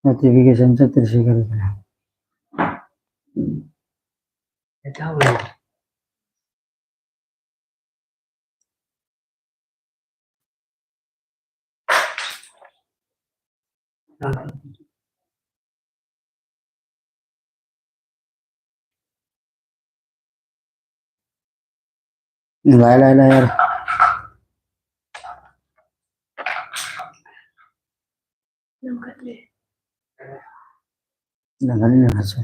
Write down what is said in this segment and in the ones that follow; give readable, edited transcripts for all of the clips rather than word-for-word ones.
Notification से तिरछी कर दिया। ला ला ला यार नगल नहीं हंसे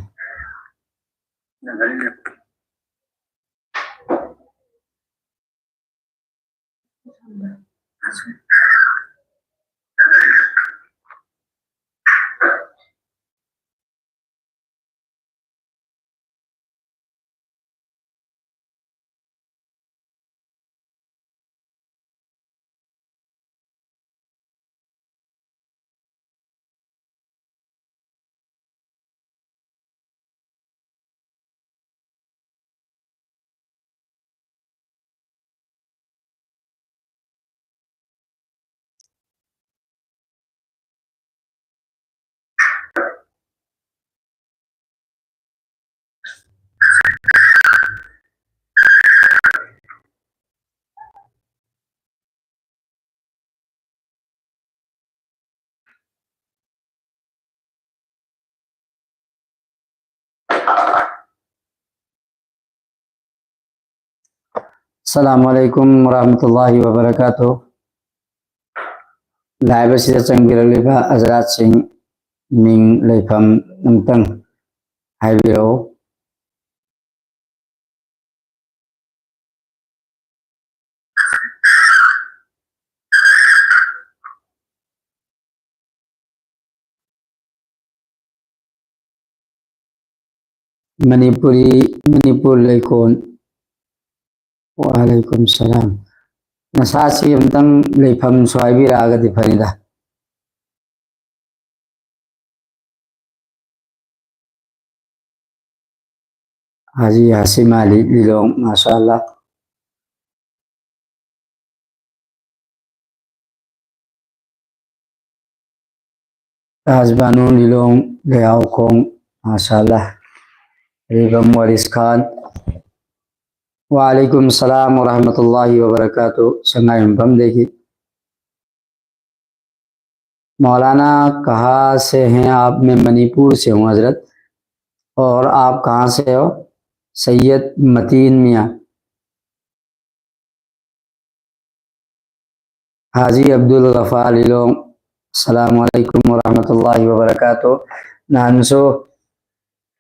अस्सलामुअलैकुम वरहमतुल्लाहि वबरकातुहू लाइव से चंगिरलिबा अजरात सिंह मिंग लेफम नमतंग हाइबिरो मणिपुर लेकोन वालेकुम सलाम नसासी अमतंग लेफम स्वाइबिरागदि फरिदा हाजी हासिम अली लिलोंग माशाअल्लाह राजबानु लिलोंग लेआओ खोंग माशाअल्लाह रिबम वारिस खान वालेकुम सलाम वरहमतुल्लाहि वबरकातुहू संगायम बम देखी मौलाना कहाँ से हैं आप? मैं मणिपुर से हूँ हजरत। और आप कहाँ से हो? सैयद मतीन मियाँ। हाजी अब्दुल गफार लिलोंग अस्सलाम वालेकुम वरहमतुल्लाहि वबरकातुहू नानसो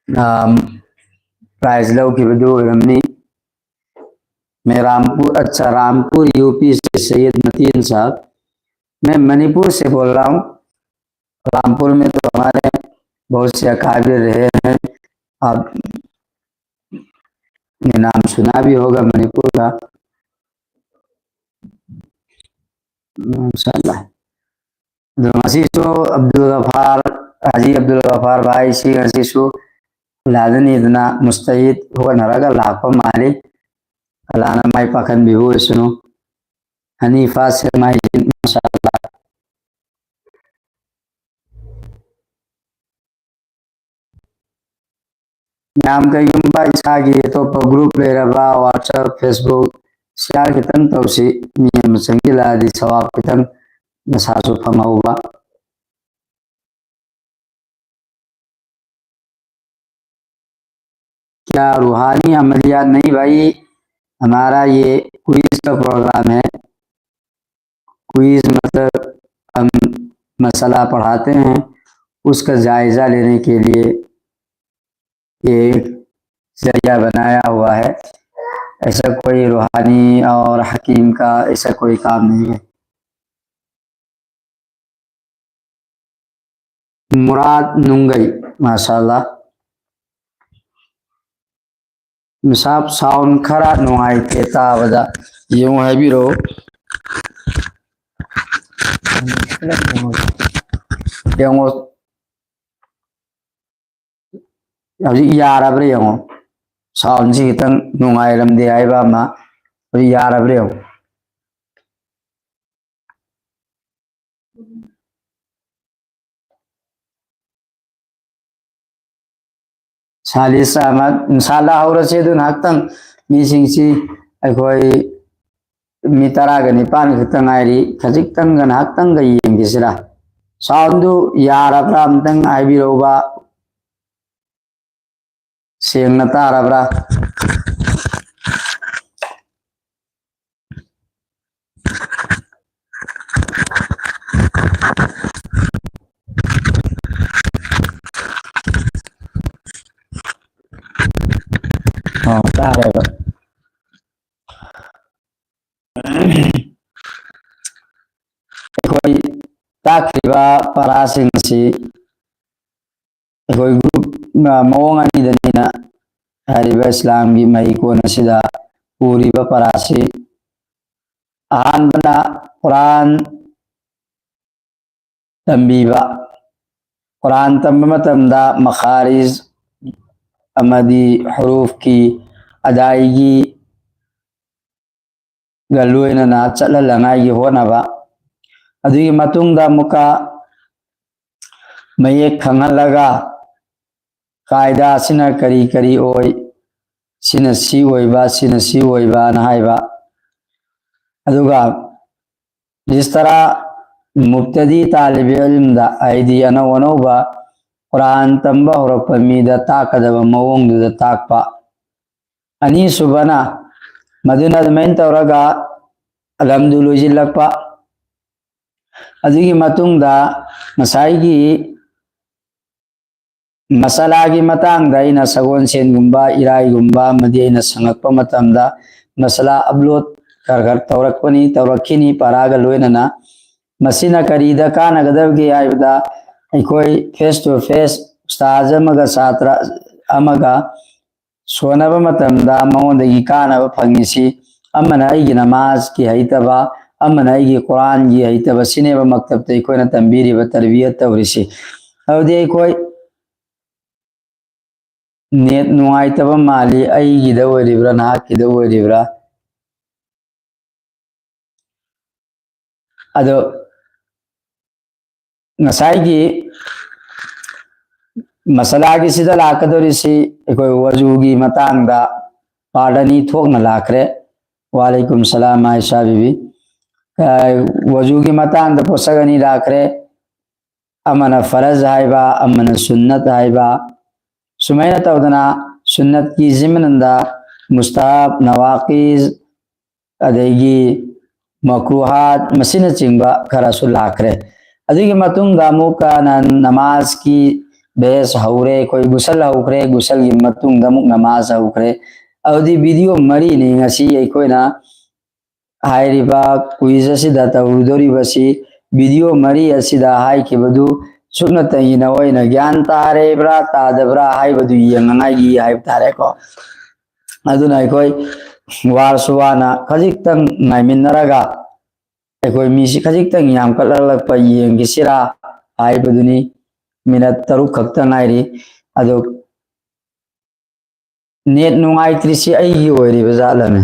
प्राइज लो की बदू रमनी मैं रामपुर अच्छा रामपुर यूपी से सैयद मतीन साहब। मैं मणिपुर से बोल रहा हूँ। रामपुर में तो हमारे बहुत से अकाबिर रहे हैं, आपने नाम सुना भी होगा मणिपुर का माशाअल्लाह। मसीसो अब्दुल गफार हाजी अब्दुल गफार भाई सी मसीसो लादनी इतना मुस्तैद हो नरगा लापा माली अलाना माई पाखन बिहू सुनो हनीफा से माई माशाअल्लाह। नाम का युम्बा इसागी तो ग्रुप ले रहा व्हाट्सएप फेसबुक शेयर कितन तो सी मियम संगिला दी सवाब कितन नसासु फमाउबा क्या रूहानी अमलियात नहीं भाई, हमारा ये क्विज का प्रोग्राम है। क्विज मतलब हम मसला पढ़ाते हैं, उसका जायजा लेने के लिए ये जरिया बनाया हुआ है। ऐसा कोई रूहानी और हकीम का ऐसा कोई काम नहीं है। मुराद नुंगई माशाअल्लाह मिसाब साउंड खरा नुआई के तावदा यूं है भी रो यंगो अभी यार अब रे यंगो साउंड से खितंग नुंगाइरमदे हाइबा अमा यारब्रे हो सालिस अहमद साला हौरसे दु नाक्तंग मीसिंगसी अखोई मी तरागा निपान खितंग आइरी खजिक्तंग नाक्तंग येंगिसिरा साउंड यारब्रा अमतंग आइबिरोबा सेंगना तारब्रा तारेबा अखोई ताखिबा परासिंगसी अखोई ग्रुप मवोंग अनिदनीना हरिबा इस्लाम की मई कोन असिदा पूरीबा परासी अहानबना कुरान तंबीबा कुरान तंबा मतमदा मखारिज अमदी हुरूफ की अदायगी गलुएना ना चला लंगाई होनाबा अदुगी मतुंगदा मुका मयेक खंगलगा कायदा सिना करी करी ओय सिना सी ओयबा सिना सी ओयबा ना हाइबा अदुगा जिस तरह मुब्तदी तालिब इल्मदा आइदी अनौ अनौबा कुरान तंबा होरक्पा मीदा ताकदबा मवोंगदुदा ताकपा अनी सुबना मदुना दमेन तौरगा अलहम्दु लोजिल्लकपा अदुगी मतुंगदा मसाइगी मसलागी मतंगदा इना सगोन सेनगुंबा इराइगुंबा मदी इना संगकपा मतंदा मसला अपलोड कर कर तौरकपनी तौरखिनी परागा लोइनना मसीना करीदा कानगदबगे आइबदा अखोई फेस टू फेस उस्ताज अमगा छात्र अमगा सोनबा मतंदा मौंदगी कानबा फंगिसी अमना आइगी नमाज की हैतबा अमना आइगी कुरान की हैतबा सिनेबा मकतबते अखोइना तंबीरिबा तरबियत तौरिसी अवदे अखोई नेट नुआइतबा माली आइगिदा ओइरिब्रा नाकिदा ओइरिब्रा अदो नसाइगी मसलागी सिदा लाकदोरिसी अखोई वजूगी मतंगदा पार्डनी थोकना लाखरे वालेकुम सलाम आयशा बीबी वजूगी मतंगदा पोसगनी लाखरे अमना फरज हाइबा अमना सुन्नत हाइबा सुमैना तौदना सुन्नत की जिमनंदा मुस्ताहब नवाकिज अदेगी मकरूहात मसीना चिंबा खरासु लाखरे अदुगी मतुंगदा मुका नमाज की बेस हौरे कोई गुसल हौखरे गुसल की मतुंगदा मुक नमाज हौखरे अवधि वीडियो मरी ने ngasi अखोइना हाइरिबा क्विज असिदा तौदोरिबसी वीडियो मरी असिदा हाइखिबदु सुकना तैना ओइना ज्ञान तारेब्रा तादब्रा हाइबदु यंगागी हाइब तारेको अदुना अखोई वारसुवाना खजिक्तंग नाइमिनरगा अखोई मिसी खजिक्तंग यामकललकपा येंगिसिरा हाइबदुनी मिनट तरुक खक्तंग आइरी अदो नेट नुंगाइत्रिसी आइगी ओइरिबा जालमे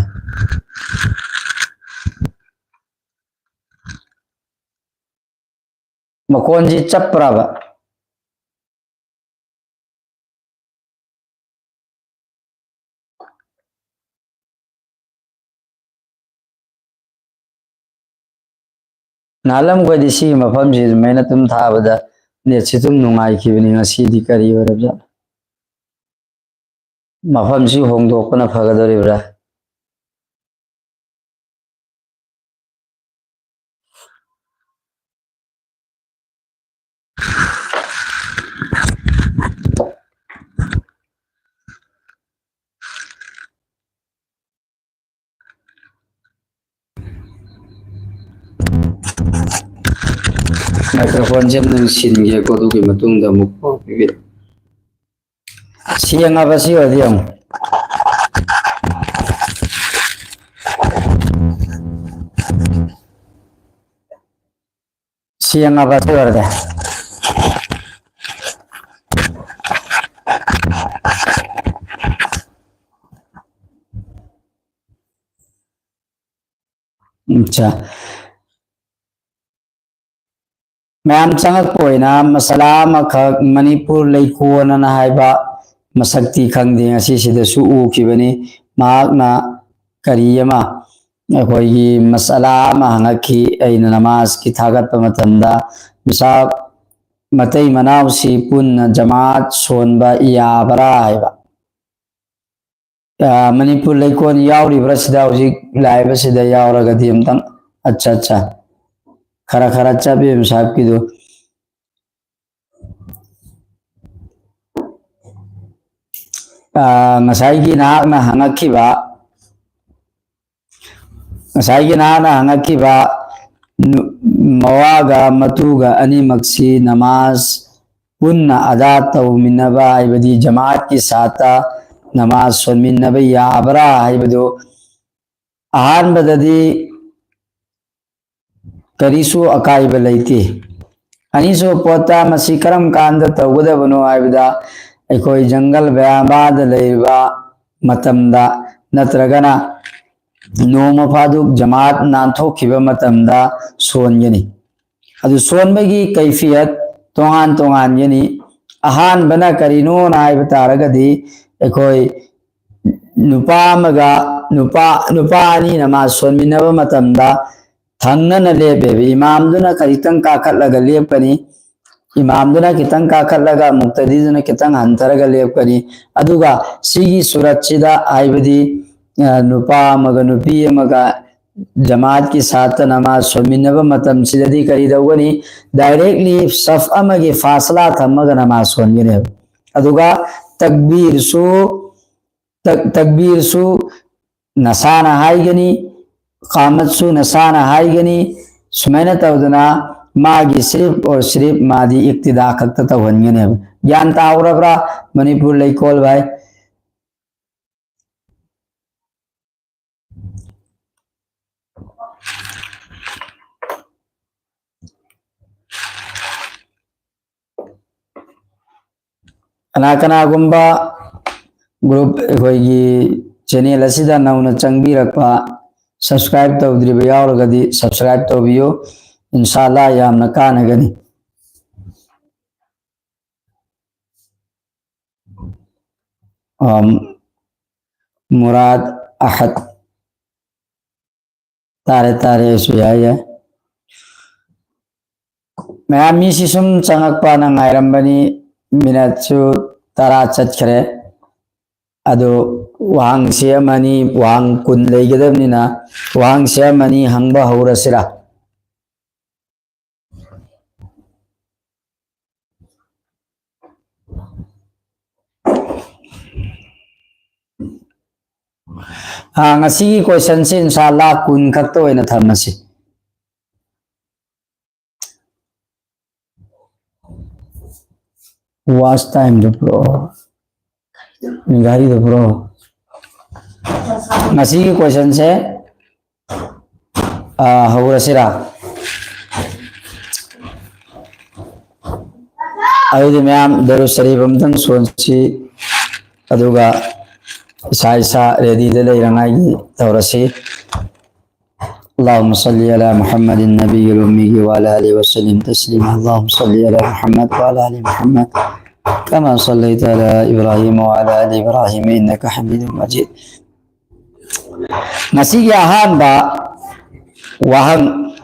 मकोनजी चप्राबा नालम कोई सी मफम से मैंने तुम था बदा नेट से तुम नुंगाई की बनी ngasi करी वरबजा मफम से होंदोकना फगदोरिब्रा माइक्रोफोन से हम सिंगे को तो की मतुंग दा मुक पिबि सियंगा बसी ओदियम सियंगा बसी ओरदे अच्छा मैम चंगपोना मसला मणिपुर लेकोन मसक्ति खंदे उखिबनी करी अखोई मसला हंगी नमाज की थागत मिसा मतई मनावसी पुन जमात सोनब याबरा मणिपुर लेकोन यावरीब्रा लाइबसिद यावरगदी अमतंग अच्छा अच्छा खरा खरा चाबी साहब की दो ngसाई नाहकना हंगखिबा ngसाई नाहकना हंगखिबा मवागा मतुगा अनिमक्सी नमाज पुन्ना अदा तौमिनबा हाइबदी जमात की साता नमाज सोनमिनबा याबरा हाइबदो अहानबददी करीसु अकाइब लेते अनीसु पोता मसी करम कांद तौगदबनो हाइबदा अखोई जंगल बयाबाद लेबा मतमदा नत्रगना नोम फादुक जमात नानथोखिबा मतमदा सोनगनी अदु सोनबगी कैफियत तोहान तोहान गनी अहान बना करीनो नाइब तारगदी अखोई नुपामगा नुपानी नमाज सोनमिनबा मतमदा थंगन लेबे इमामदुना करितंग काखतलगा लेपनी इमामदुना कितंग काखतलगा मुक्तदीदुना कितंग हंतरगा लेपनी अदुगा सिगी सुरक्षिदा आइबदी नुपा मगा नुपी मगा जमात की साथ नमाज सोमिनबा मतम सिददी करीदवनी डायरेक्टली सफ अमगे फासला थमगा नमाज सोनगने अदुगा तकबीर सु नसाना हाइगनी कामत सु नसाना हाइगनी सुमैना तवदना मागी सिर्फ और सिर्फ मादी इक्तिदा खक्त तवहनगने ज्ञान तावरब्रा मणिपुर लेकोल भाई कनागुंबा ग्रुप अखोई चैनल असिदा नौना चंगबीरक्पा सब्सक्राइब तौद्रिबा यावरगदी सब्सक्राइब तौबियो इंशाल्लाह यामना कानगनी मुराद अहद तारे तारे सुयाया मैं मीसी सुम चंगकपा नाइरंबनी मिनट तरा चतखरे अदो वांग से मनी वांग कुन लेगदबनिना वांग से मनी हंगबा हौरसिरा हाँ ngasi की क्वेश्चन से इंशाल्लाह कुन खक्त ओइना थमसी watch time the pro निगारी the pro ngasi की क्वेश्चन से हौरसिरा अदुदि मैम दरु शरीफ अमतंग सोनसी अदुगा इसा इसा रेडी दे लेरंगाई तौरसी अल्लाहुम्मा सल्ली अला मुहम्मदिन नबिय्यिल उम्मी व अला आलिहि वसल्लम तस्लीमा अल्लाहुम्मा सल्ली अला मुहम्मद व अला आलि मुहम्मद कमा सल्लैता अला इब्राहिम व अला आलि इब्राहिम इन्नका हमीदुम मजीद ngasi gi ahanba wahang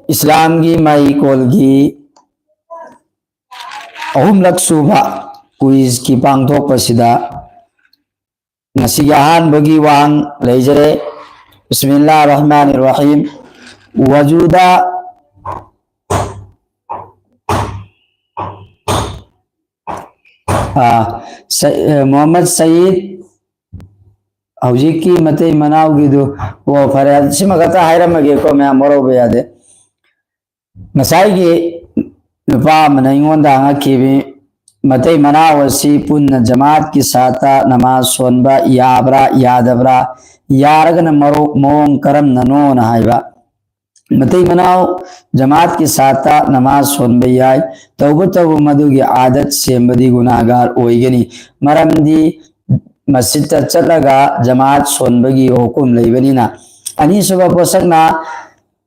islam gi mai kolgi ahumlak suba quiz ki pangthok pasida ngasi gi ahanbagi wahang leijare bismillahir rahmanir rahim wajuda Muhammad Said हौजिकी Matai मनाउगिदु वो फरे सिमगता हाइरमगे को मैं मोरोबे यादे ngसाइगी नुपा मनइंगोंदा ngखिबि मतई मनावसी पुन्न जमात की साता नमाज सोनबा याबरा यादबरा यारगन मरो मोंग करम ननो नहाइबा मतई मनाव जमात की साता नमाज सोनबा याय तौबु तौबु मदुगी आदत सेमबदी गुनाहगार ओइगनी मरमदी मस्जिद चलगा जमात सोनबगी हुकुम लेबनिना अनीसुबा पोसकना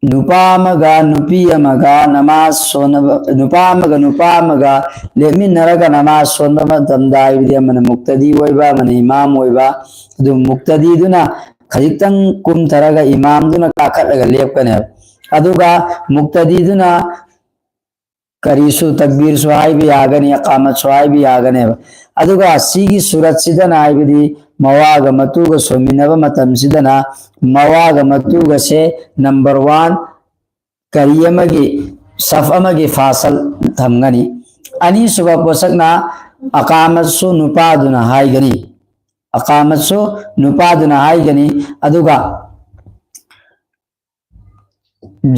नुपा अमगा नुपी अमगा नमाज सोनबा नुपा अमगा नुपा अमगा लेमिनरगा नमाज सोनबा मतमदा आइबदि अमन मुक्तदी ओइबा अमन इमाम ओइबा अदु मुक्तदी दुना खजितंग कुमथरगा इमाम दुना काखतलगा लेपकने अदुगा मुक्तदी दुना करीसु तकबीर सुहाई भी आगनी अकामत सुहाई भी आगने अदुगा सिगी सूरत सिदना आइबदि मवागा मतुगा सोमिनबा मतम सिदना मवागा मतुगा से नंबर 1 करियमगी सफ अमगी फासल थमगनी अनि सुबा पोसकना अकामत सु नुपादुना हाइगनी अकामत सु नुपादुना हाइगनी अदुगा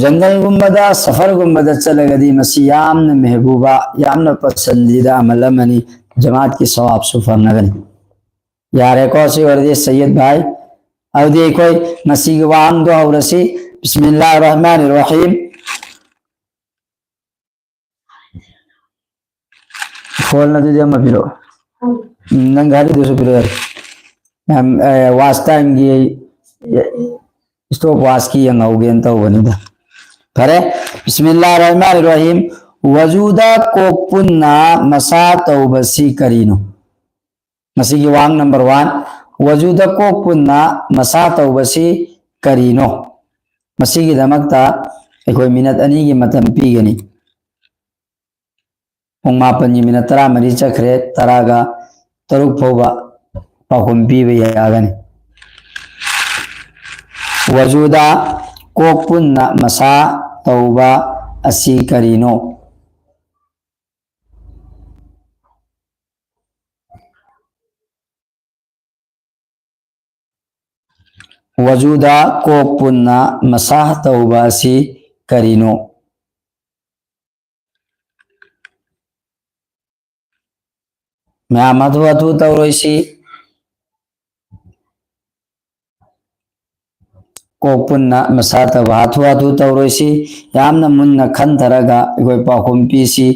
जंगल गुम्बदा सफर गुम्बदा चलगदी मसी यामन महबूबा यामन पसंदीदा अमल अमनी जमात की सवाब सुफर नगनी यारे को सी वर्दी सैयद भाई अवधि कोई मसी वांग दो औरसी बिस्मिल्लाहिर रहमानिर रहीम खोल न दे म पिरो नंगारी दोसो पिरो हम वास्ता इंगी स्टॉप वास की यंग औगेन तो बनिदा फरे बिस्मिल्लाहिर रहमानिर रहीम वजूदा कोपुन्ना मसा तौबसी करीनो मसी की वांग नंबर 1 वजूदा कोपुन्ना मसा तौबसी करीनो मसी की दमकता एकोई मिनट अनी की मतम पीगनी उमापन की मिनट 10 मरी चखरे तरागा तरुक फौबा पाखुम पीबे यागनी वजूदा कोपुन्ना मसा तौबा असी करीनो वजूदा कोपुन्ना मसा तौबा असी करीनो मैं मधु अधु तौरोइसी कोपुन्ना मसा तौबा हाथु हाथु तौरोइसी यामना मुन्ना खंथरगा एकोई पाखुम पीसी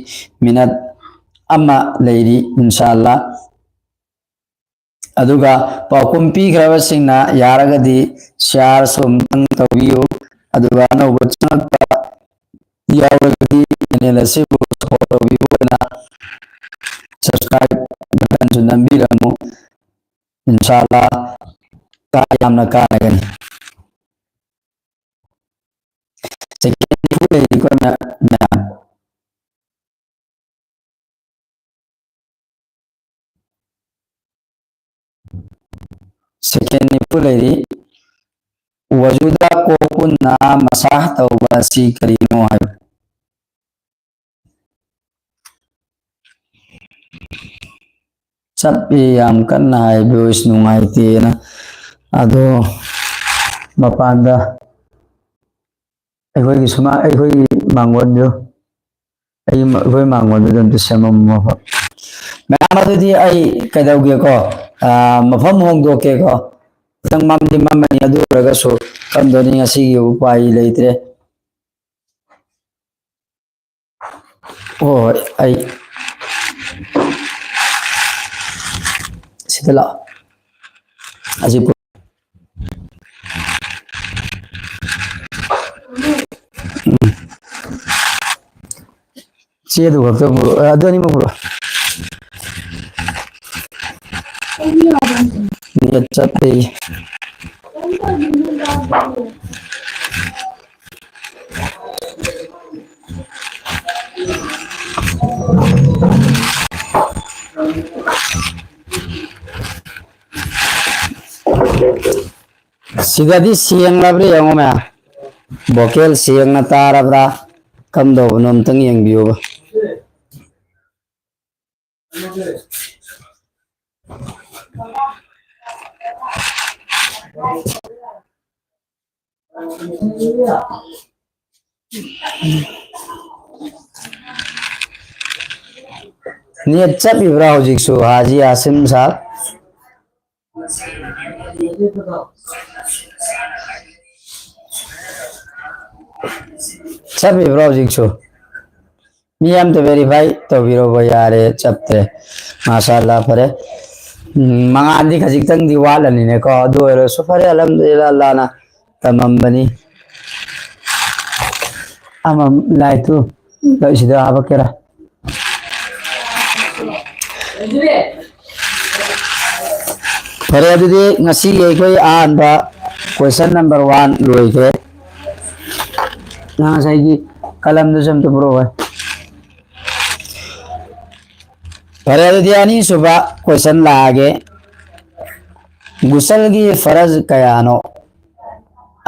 मिनट अम्मा लेरी इंशाअल्लाह अदुगा पाखुम पीग्रबसिंगना यारगदी शेयर सोमतंग तौबियो अदुगा नौबा चंगता यावगदी चैनल असिबु सपोर्ट तौबियोना सब्सक्राइब बटन सु नंबिरमु इंशाअल्लाह का यामना कानगनी सेकेंड निपु लेरी वजूदा कोपुन्ना मसा तौबा असी करीनो है चप्पी याम कन्ना है वॉइस नुंगाइतेना अदो मपांदा अखोई सुमा अखोई मांगोंदो अखोई मांगोंदो दम सेमम मफम मैम अदुदी आई कदौगे को मफम होंदोके को तंग ममदी ममनी अदुरगसो कंदोनी ngasiगी उपाय लेत्रे ओ आई सिदला अजी चेदु खतो अदोनी मपुरो ये चप्पे सिगदी सियंग लाब्रे यंगो मैं बोकेल सियंग ना तारब्रा कम दो नोम तंग यंग बियो नेट चपिब्रा हौजिकसु हाजी आसिम साहब चपिब्रा हौजिकसु मियाम तो वेरीफाई तो बिरो यारे चपते माशाअल्लाह फरे मंगादी खजिक तंग दी वालनी ने को दो रो सो फरे अल्हम्दुलिल्लाह अल्लाह ना तमंबनी अमम लाइटू इसीदा आप केरा फरे अदुदि ngasi अखोई आहानबा क्वेश्चन नंबर 1 लोइखे ना साइगी कलम दु सम तुब्रो है फरे अदुदि अनी सुबा क्वेश्चन लागे गुसल की फरज कयानो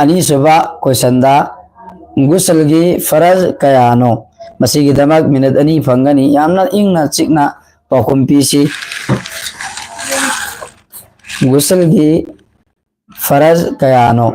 अनी सुबा क्वेश्चन दा गुसल की फरज कयानो मसीगी दमक मिनट अनी फंगनी यामना इंगना चिकना पाखुम पीसी गुसल की फरज कयानो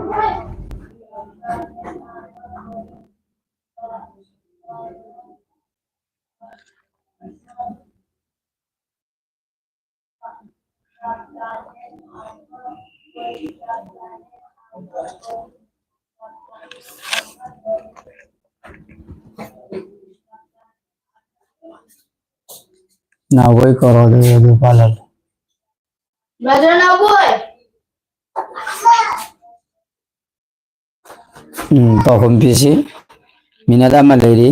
ना वही करो दे पालर पाखुम पीसी मिनट अमा लेरी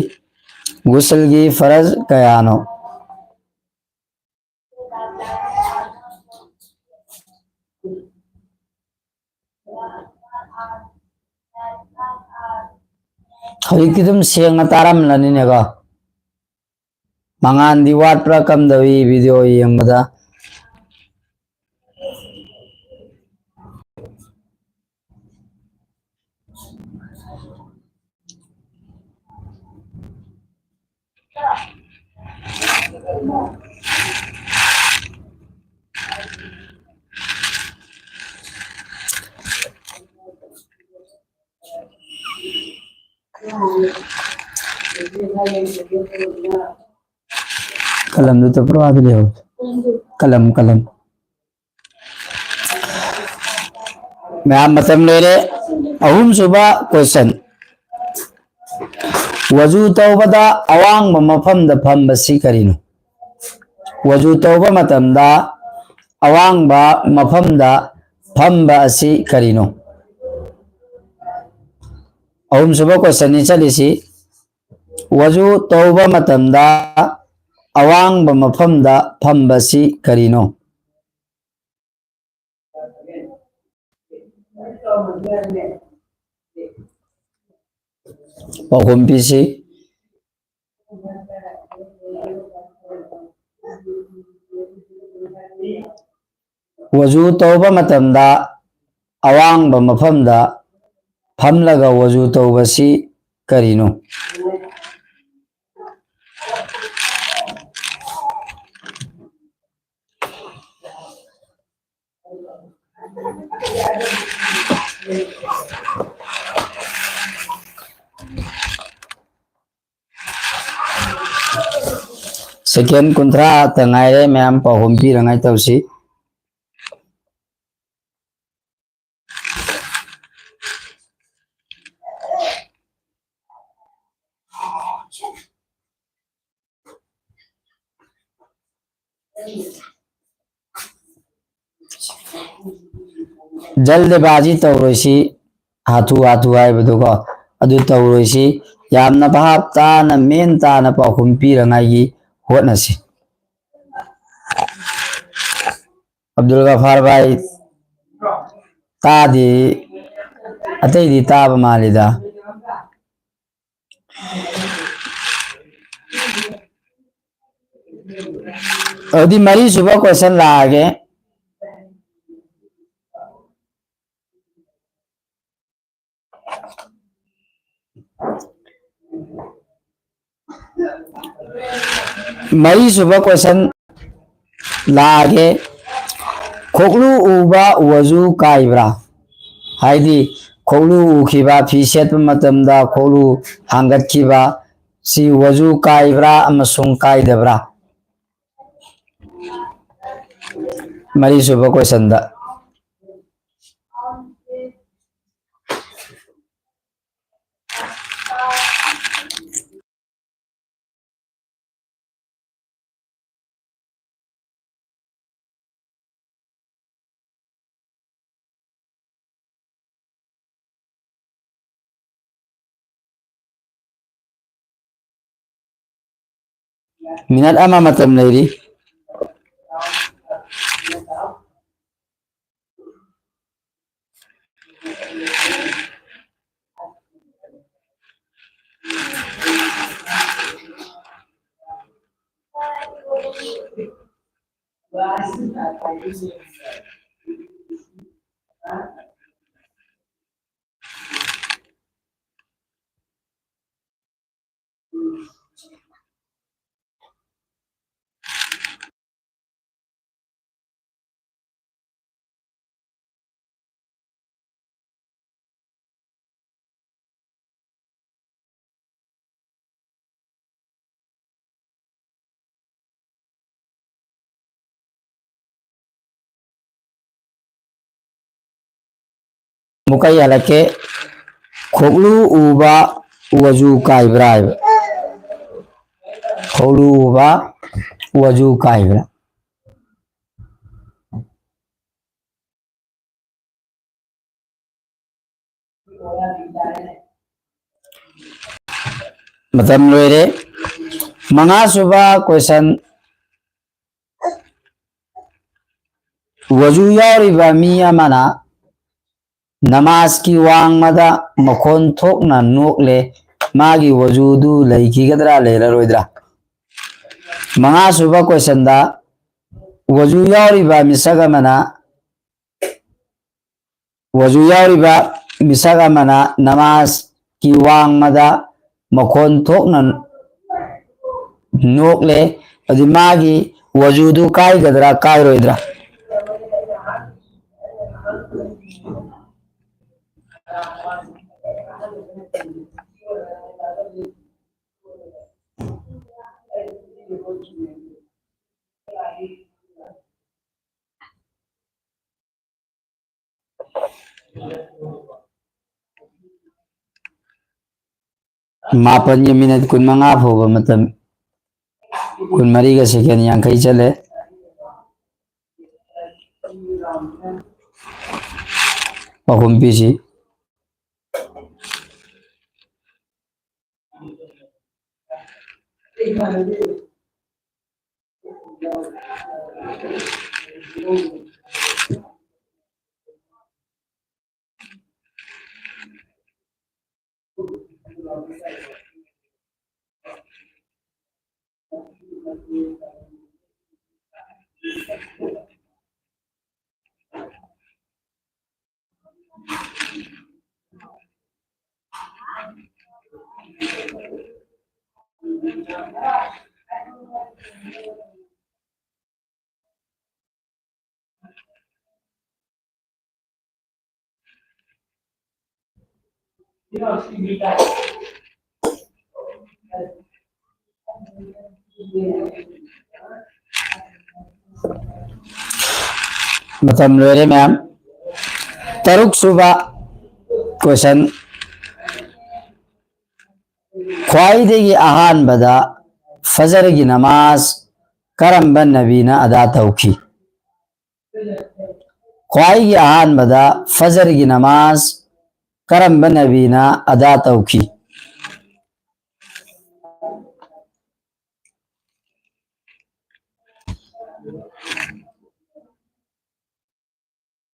गुसल की फरज कयानो हौकी तुम सेंगना तारम लनिनेगा मंगान दी वाटप्रा कम दवी वीडियो येंबदा कलम दो तो प्रवाद ले हो कलम कलम मैं मतम ले रे अहुम सुबह क्वेश्चन वजू तौबदा अवांग मफम द फंबसी करिनो वजू तौबा मतमदा अवांग बा मफम दा फंबा असी करिनो अहुम सुबह क्वेश्चन नि चलिसी वजू तौबा मतमदा अवांग बा मफम दा फंबसी करिनो पाखुम पीसी वजू तौबा मतमदा अवांग बा मफम दा फमलगा वजू तौबसी करिनो सेकेंड कुंद्रा तंगाइरे मैम पाखुम पी रंगाई तौसी जल्दबाजी तौरोसी हाथू हाथू है बदुको अदु तौरोसी यामना भाप ताना मेन ताना पाखुम पी रंगाई होटनसी अब्दुल गफार भाई तादी अतैदी ताब मालिदा अदी मरी सुबह क्वेश्चन लागे मरी सुबह क्वेश्चन लागे खोखलू उबा वजू काइब्रा हाइदी खोखलू उखिबा फी सेटप मतमदा खोखलू हांगतखिबा सी वजू काइब्रा अमसुंग काइदब्रा मरी सुबह क्वेश्चन दा मिनट अमा मतम लेरी मुकई हलके खोगलू उबा वजू काइब्रा खोगलू उबा वजू काइब्रा मतम लोरे मंगा सुबह क्वेश्चन वजू यारिबा मी अमना नमाज की वांग मदा मखोन थोकना नोकले मागी वजूदू लेखिगद्रा लेररोइद्रा मंगा सुबह क्वेश्चन दा वजू यारिबा मिसग अमना वजू यारिबा मिसग अमना नमाज की वांग मदा मखोन थोकना नोकले अदि मागी वजूदू काइगद्रा काइरोइद्रा मापन ये मिनट कुन मंगा फोबा मतम कुन मरी का सेकेंड यांखई चले अहुम पीसी मतम लोरे मैम तरुक सुबह क्वेश्चन ख्वाइदेगी अहान बदा फजर की नमाज करम्बा नबीना अदा तौखी ख्वाई की अहान बदा फजर की नमाज करम्बा नबीना अदा तौखी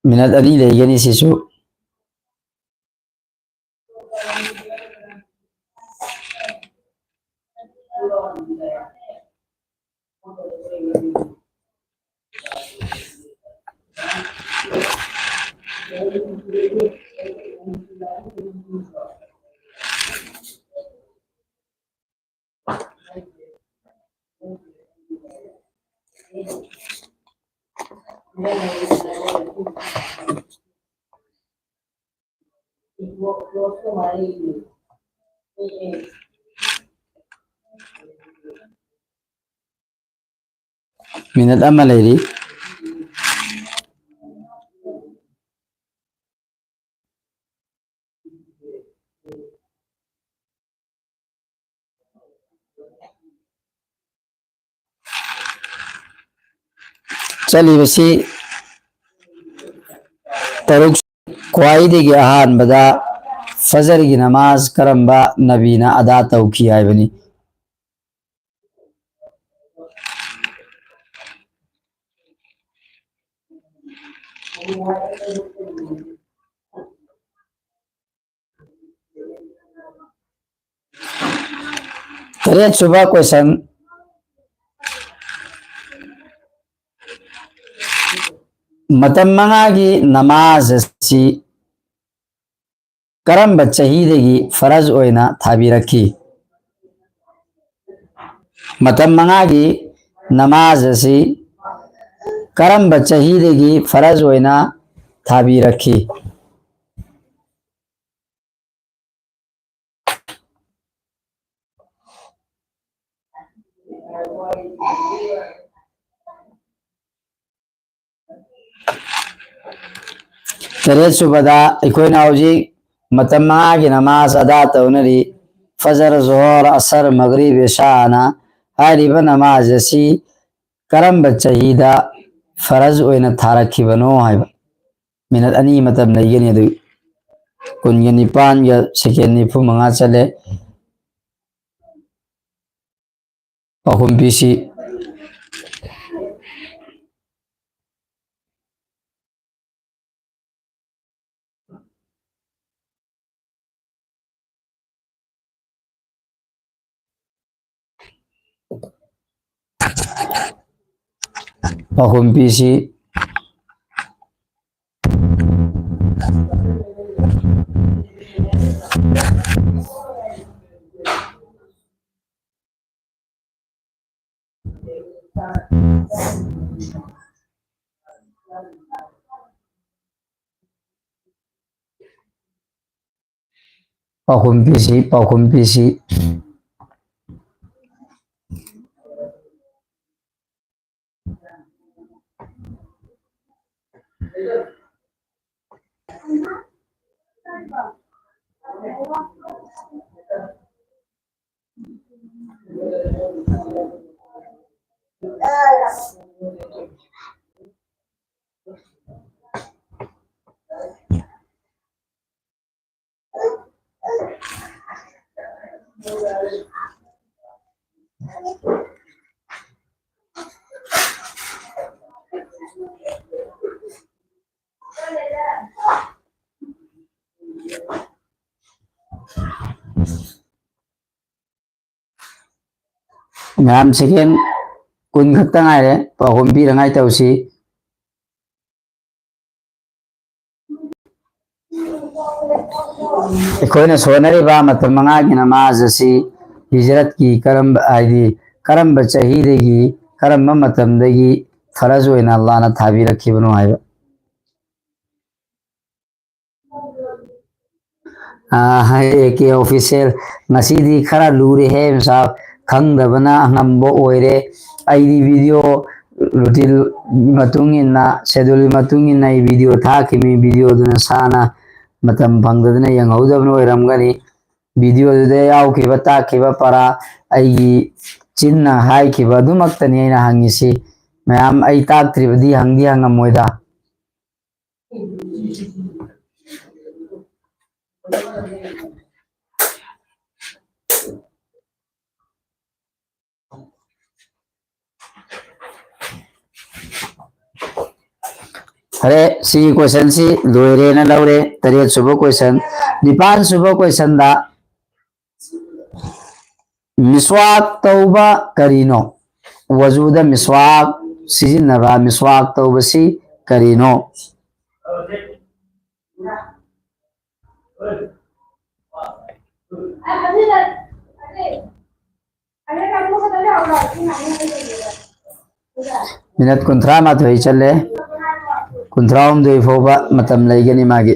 मिनट अनी लेगनी सिसु मिनट अमा लेरी चली बसी तरुक ख्वाइदेगी अहान बदा फजर की नमाज करम्बा नबीना अदा तौखी है बनी तरह सुबह क्वेश्चन मतम मंगागी नमाज असी करम चहीदगी फरज ओइना थाबिरखी मतम मंगागी नमाज असी करम चहीदगी फरज ओइना थाबिरखी तरह सुबदा अखोना हौजिक मतम मंगागी नमाज अदा तौनरी फजर जोहर असर मगरिब इशाना हारिबा नमाज असी करम चहीदा फरज ओइना थारखिबनो हाइबा मिनट अनी मतम लेगनी अदु कुनगे निपान ग सेकेंड निफु मंगा चले अहुम बीसी अहुम बीसी अहुम बीसी मैम सेकेंड कुन खत्ता ngaire अहुम भी रंगाई तौसी अखोना सोनरिबा मतम मंगागी नमाज असी हिजरत की करम आदि करम चहीदगी करम मतमदगी फरज ओइना अल्लाह थाबिरखिबनो हाइबा के ऑफिशियल मसीदी खरा लूरे है साहब खंगदबना हंगम्बो ओइरे आईडी वीडियो रूटीन मतुंगिना शेड्यूल मतुंगिना वीडियो था कि वीडियो दुना साना मतम फंगदना यंगहौदबनो ओइरमगनी वीडियो दुदे यावखिबा ताखिबा परा आईगी चिन्ना हाइखिबा दुमक्तनी आइना हंगिसी मैम आई ताक्त्रिबदी हंगदी हंगमोइदा अरे सी क्वेश्चन सी लोरे न लौरे तरेत सुबह क्वेश्चन निपान सुबह क्वेश्चन दा मिस्वाक तौबा करीनो वजूदा मिस्वाक सिजिन्नबा मिस्वाक तौबसी करीनो मिनट कुंथ्रा माथोई चले कुंथ्राउम दो फोबा मतम लेगनी मागी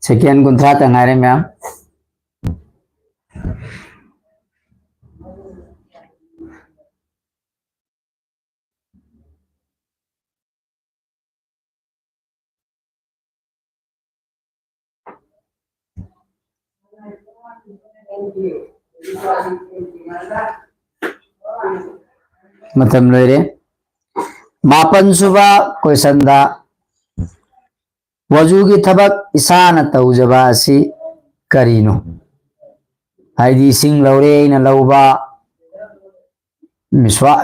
सेकेंड कुंथ्रा तंगारे मैम मतलब लोरे मापन सुबह क्वेश्चन दा वजू की थबक इसान तौजबा असि करीनो हाइदी सिंग लौरे न लौबा मिस्वा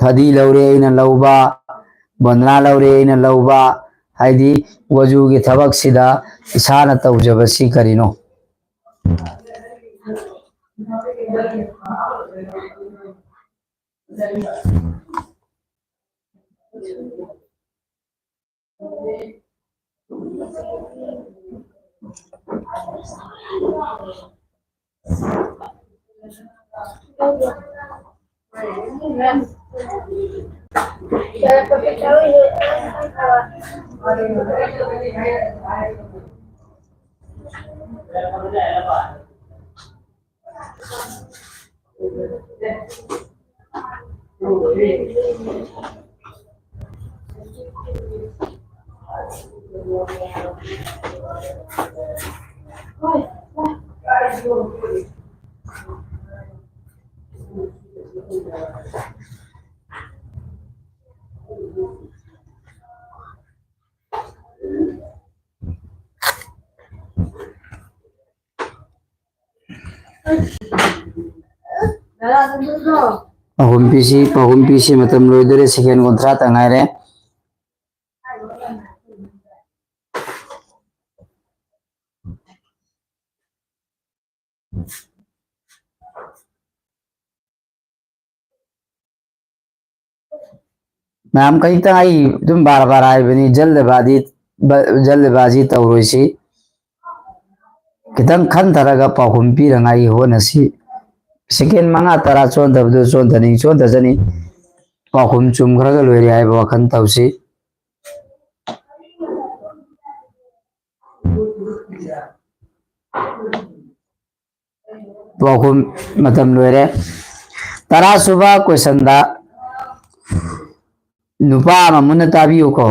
फदी लौरे न लौबा बंदना लौरे न लौबा हाइदी वजू की थबक सिदा इसान तौजबसी करीनो pahum pisi matam loidore second kontra tangaire ma'am कहीं तक आई तुम बार बार आए बनी जल्दबाजी तौरोसी खितंग खन तरगा पाहुम पीरंगाई हो नसी सेकेंड मंगा तरा चोंदबदो चोंदजनी पाहुम चुमखरगा लोइरे हाइबा वखन तौसी पाहुम मतम लोइरे तरा सुबह क्वेश्चन दा नुपा मुन्ना ताबियो को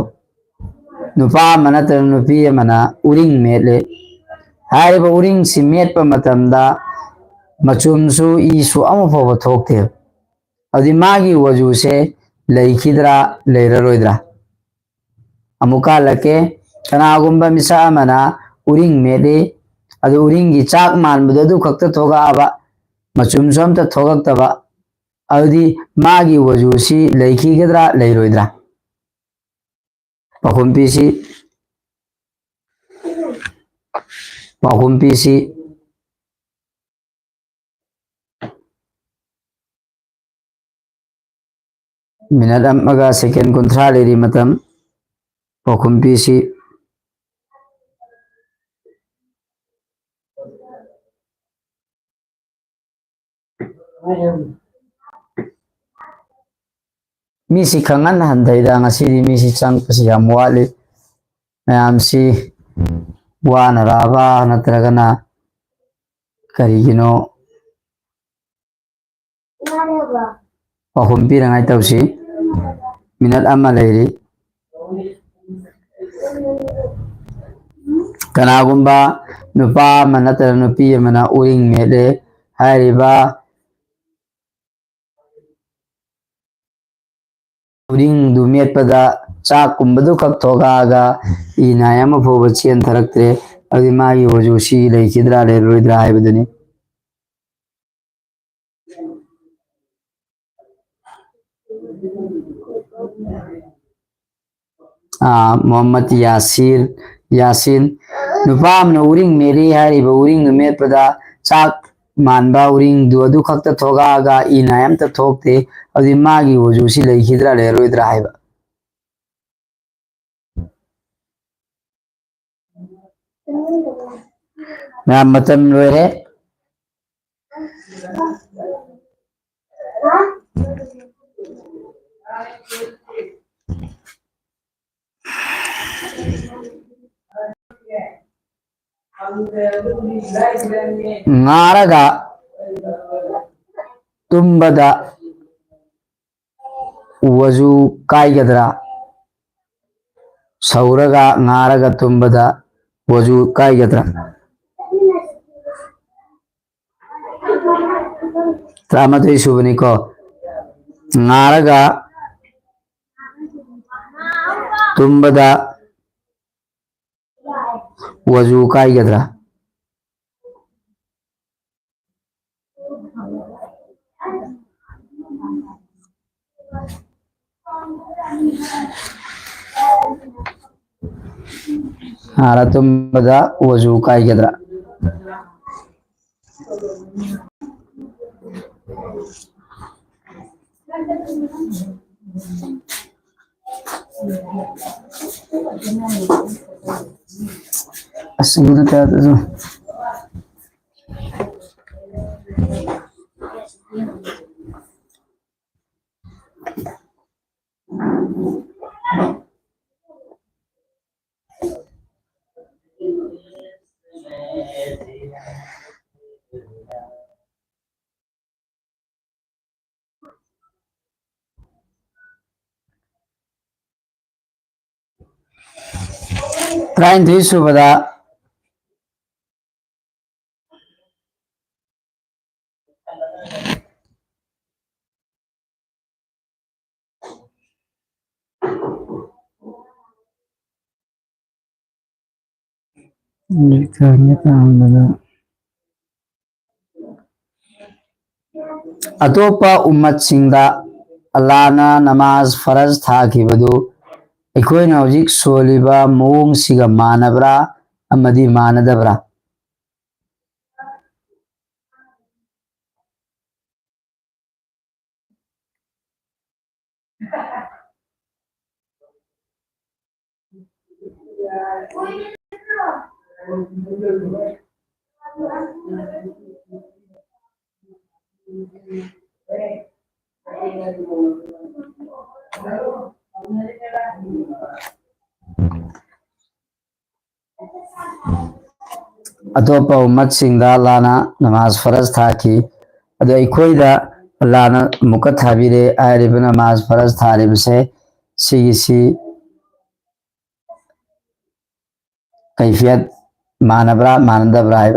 नुपा मना तर नुपी मना उरिंग मेले हाइबा उरिंग सि मेटपा मतमदा मचुमसु इसु अमफाव थोकते अदि मागी वजू से लेखिद्रा लेररोइद्रा अमुका लके कनागुंबा मिसा मना उरिंग मेले अदु उरिंग की चाक मानबदो दु खक्त थोगा आबा मचुमसु अमता थोगक्तबा अदि मागी वजू सी लेखिगद्रा लेरोइद्रा पाहुम पीसी मिनट अमगा सेकेंड कुंथ्रा लेरी मतम पाहुम पीसी मीसी खंगन हंदैदा ngasi मीसी चंग पसी याम वाले मैम सी वाना राबा नत्रगना करिगिनो पाहुम पीरंगाई तौसी मिनट अमा लेरी कनागुंबा नुपा मना तर नुपी मना उरिंग मेले हाइरिबा उरिंग दुमेट पदा चाक कुंबदु खक थोगागा इनायम फोब चेन थरक्त्रे अदि मागी वजूसी लेखिद्रा लेरोइद्रा हाइबदुनी मोहम्मद यासीन नुपाम न उरिंग मेरी हाइरिबा उरिंग दुमेट पदा चाक मानबा उरिंग दु खक्त थोगागा इनायम त थोकते अदि मागी वजूसी लेखिद्रा लेरोइद्रा हाइबा मैम मतम लोइरे ngaraga tumbada वजू कायगद्रा सौरगा ngaraga tumbada वजू कायगद्रा ꯇꯔꯥꯃꯥꯊꯣꯏ ꯁꯨꯕꯅꯤꯀꯣ ꯉꯥꯔꯒ ꯇꯨꯝꯕꯗ वजू कायगद्रा हारा तुम्बदा वजू कायगद्रा असुना क्या तो तराईंथोई सूबदा अतोपा उम्मत सिंदा अल्लाहना नमाज फरज थाखिबदु अखोइना हौजिक सोलिबा मओंग सिगा मानबरा अमदी मानदबरा अतोपा उम्मत सिंदा अल्लाहना नमाज फरज थाखी अदो अखोइदा अल्लाहना मुका थाबिरे आयरिब नमाज फरज थारिबसे सिगिसी कैफियत मानबरा मानदबरा है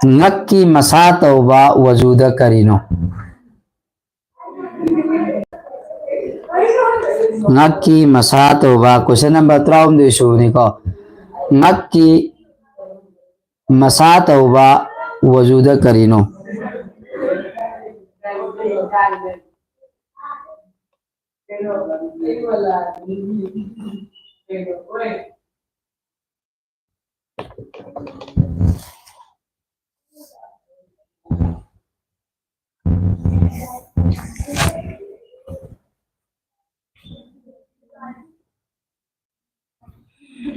ngakki masa tauba wajuda karino ngakki masa tauba question number 13 suni ko ngakki masa tauba wajuda karino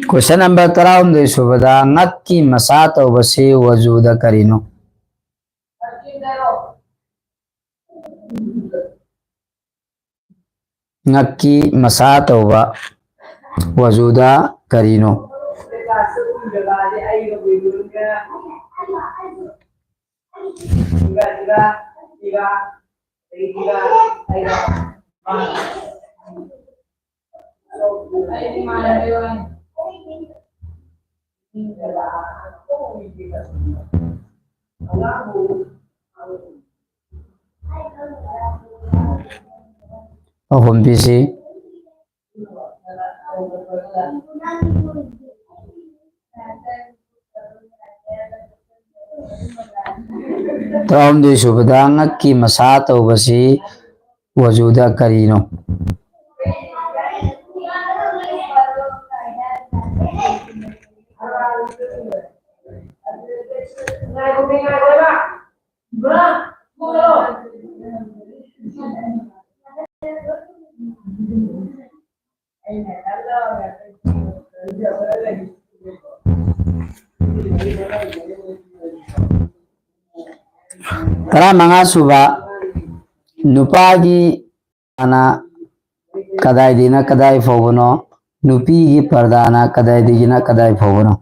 question number 13 subada ngakki masa tauba se wajuda karino ngakki masa tauba wajuda karino ahum bisi Terakhir subada ngakki masa tauba si wajuda karino Tara manga suba nupagi ana kadai dina kadai fogono nupigi pardana kadai dina kadai fogono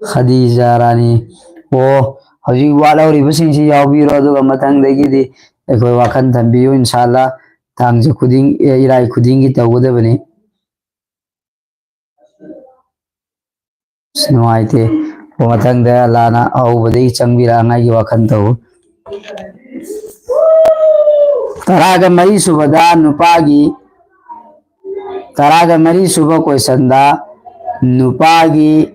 Khadija Rani o hauji walauri basingsi yaubiro aduga matangdagidi ekoi wakan thambiyo inshallah tangje khuding irai khudingi tawgodabani nuaite o matangda lana aubadai changbira ngai wakan taw taraga mari subada nupagi taraga mari suba quesanda nupagi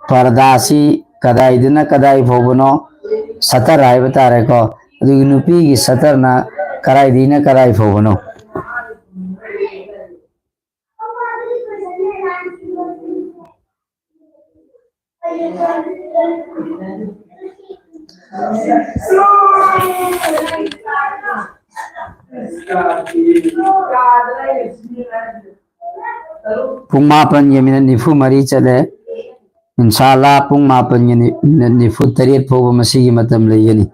pardasi kadai dina kadai fogono satar hai batare ko adu nupi gi satar na karai dina karai fogono pung mapan minit nifu mari chale inshallah pung mapan minit nifu tarit fogo masigi matam layani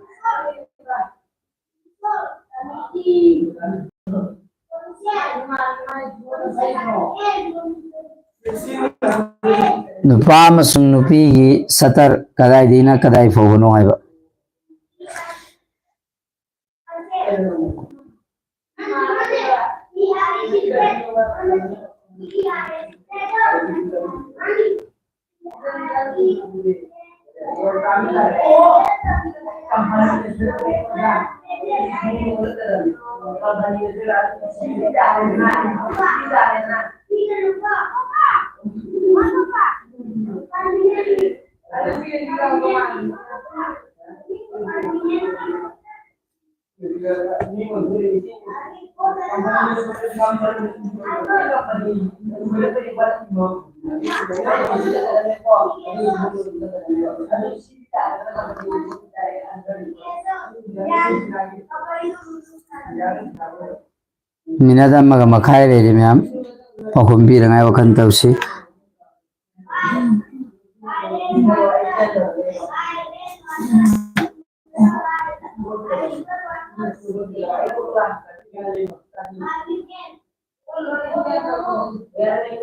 nupa amasung nupigi satar kadai dina kadai fogono haiba minada maga makai re myam pakhum bi rangai wakan tawsi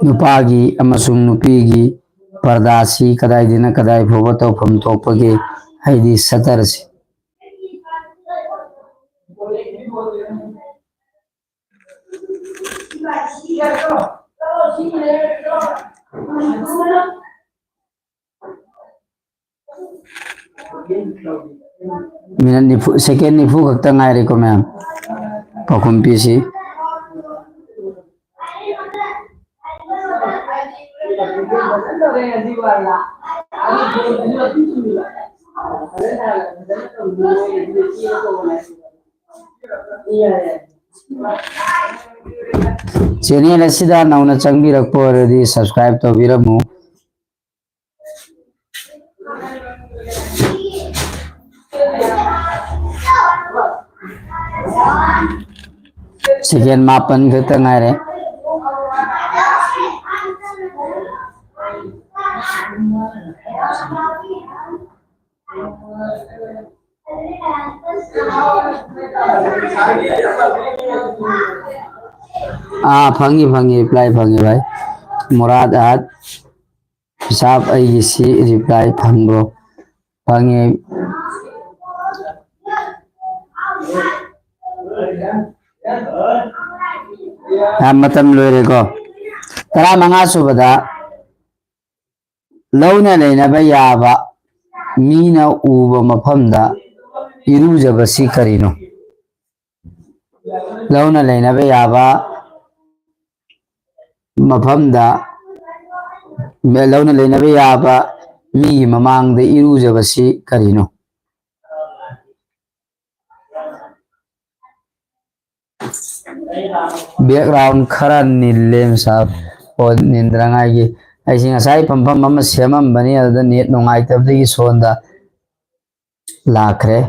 nupagi amasung nupigi pardasi kadai dina kadai fogo tawpham thokpagi haidi satarsi minit nifu second nifu kakta ngai ko myam pakhum pisi channel asida nauna changbirakpo already subscribe to biramu second mapan kakta ngai re fangi reply fangi bhai murad at hisab ai si reply phangro fangi matam loire ko tara manga subada launa leinaba yaba mina uba mafamda irujabasi karino launa leinaba yaba mafamda launa leinaba yaba mi mamangda irujabasi karino background khara nilem sab o nindrangai gi aising asai pampam mama semam bani ada net nongai tabdi sonda lakre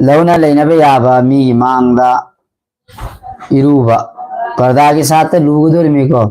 लौना लेना याबा मी मांगदा इरूबा पर्दा के साथ लूगदोर मी को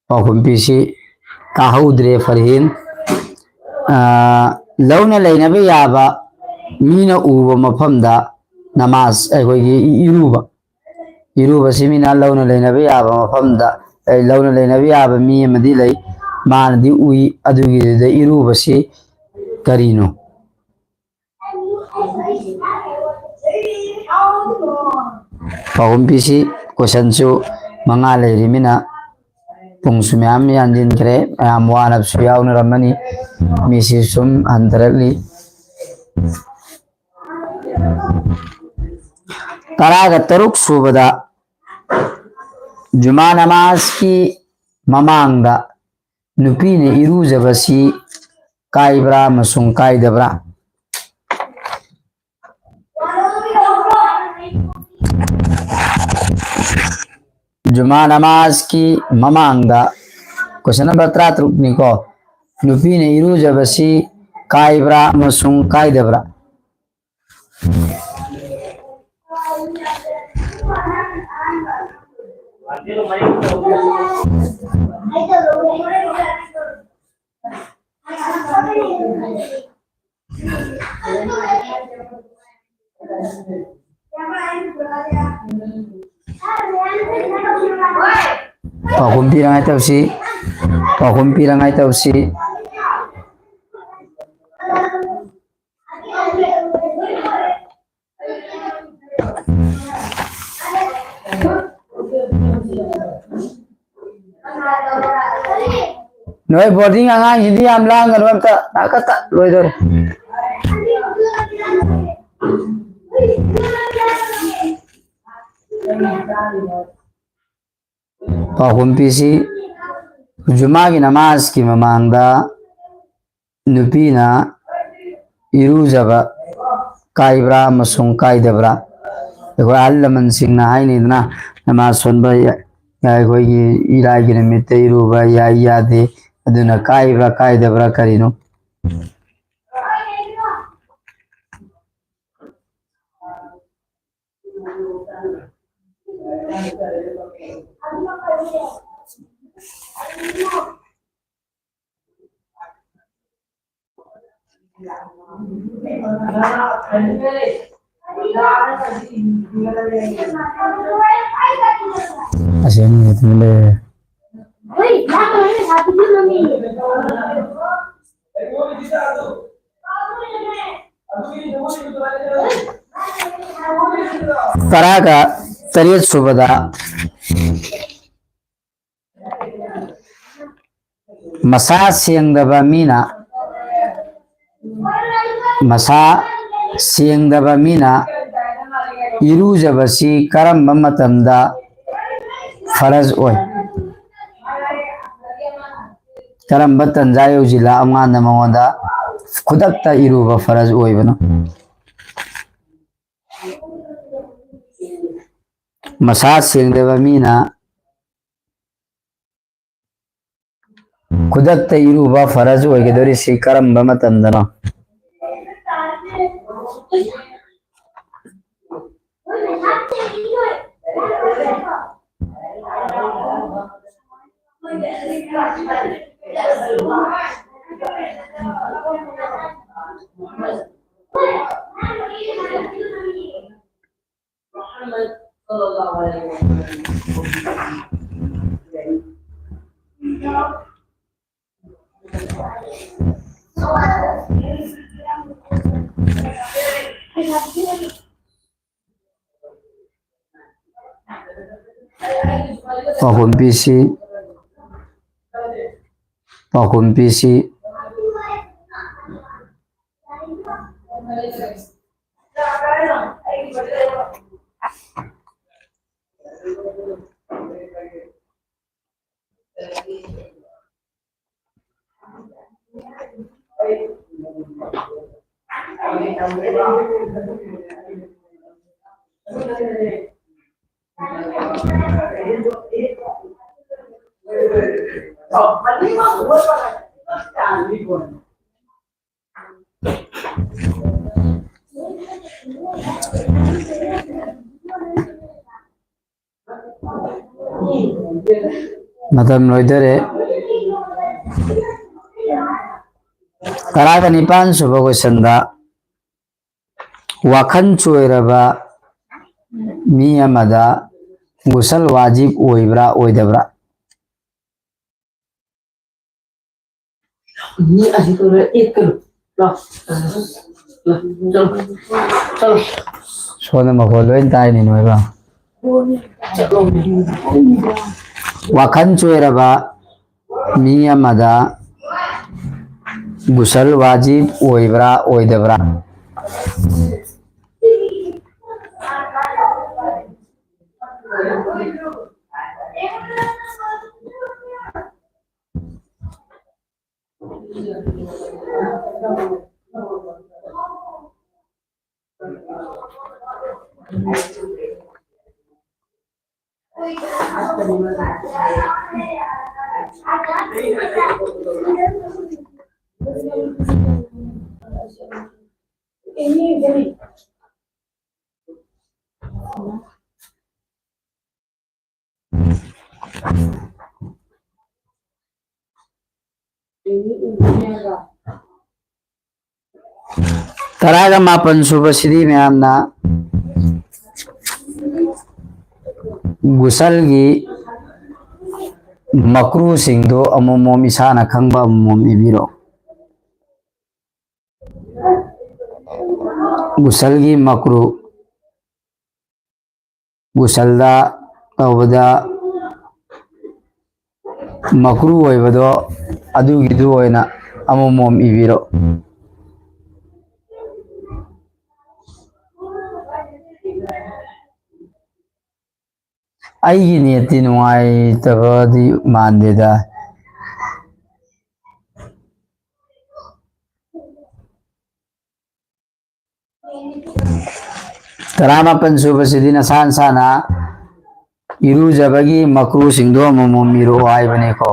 पाहुम PC काहुद्रे Farheen लौना लेना याबा मीना उबा मफमदा नमाज अखोगी इरूबा सिमिना लौना लेना याबा मफमदा लौना लेना याबा मी अमदी लई मानदी उई अदुगी इरूबा से करीनो पाहुम पीसी क्वेश्चन सु मंगा लेरिमिना पुंसु म्याम यानजिन करे म्याम वानब सु याउनरमनी मिसी सुम अंतरली तरागा तरुक सुबदा जुमा नमाज की ममांगदा नुपी ने इरूजबसी काइब्रा मसुंग काइदब्रा जुमा नमाज की ममांगदा क्वेश्चन नंबर 33 निको नुपी ने इरूजबसी काइब्रा मसुंग काइदब्रा पाहुम पिरंगाई तवसी नोय बोर्डिंग आंगा हिंदी आमला गलवंता नाकता लोइदोर पाहुम पीसी जुमा की नमाज की ममांगदा नुपीना इरूजबा काइब्रा मसुंग काइदब्रा देखो अल्लमन सिंगना हाइनिदना नमाज सोनबा याखोगी इरागी नमिते इरूबा यादे अदुना काइब्रा काइदब्रा करिनो Asyik ni tu Taraga Tariyat Subada Masa Siang Daba Mina Masa Siang Daba Mina Irujabasi Karam Mamatamda Faraz Oy Karam Batan Zayo Jila Amanda Mawanda Kudakta Iruba Faraz Oy Bano Masa Siang Daba Mina Kudakta Iruba Faraz Oy Gedori Si Karam Bamatamda Pakum PC matam loidare Taraga nipan suba question da wakhan choiraba mi amada gusal wajib oibra oidabra Ini asik itu loh. Chalo. sona makolo entai ni noiba wakhan choiraba mi amada gusal wajib oibra oidabra Taraga mapan suba sidi mayamna gusal gi makru singdo amomom isana khangba amomom ibiro gusal gi makru gusalda tawada makru oibado adugidu oina amomom ibiro aigi niyati nuai tabadi mandeda Tarama pansuba sidina san sana iru jabagi makru singdo amomom miro aibane ko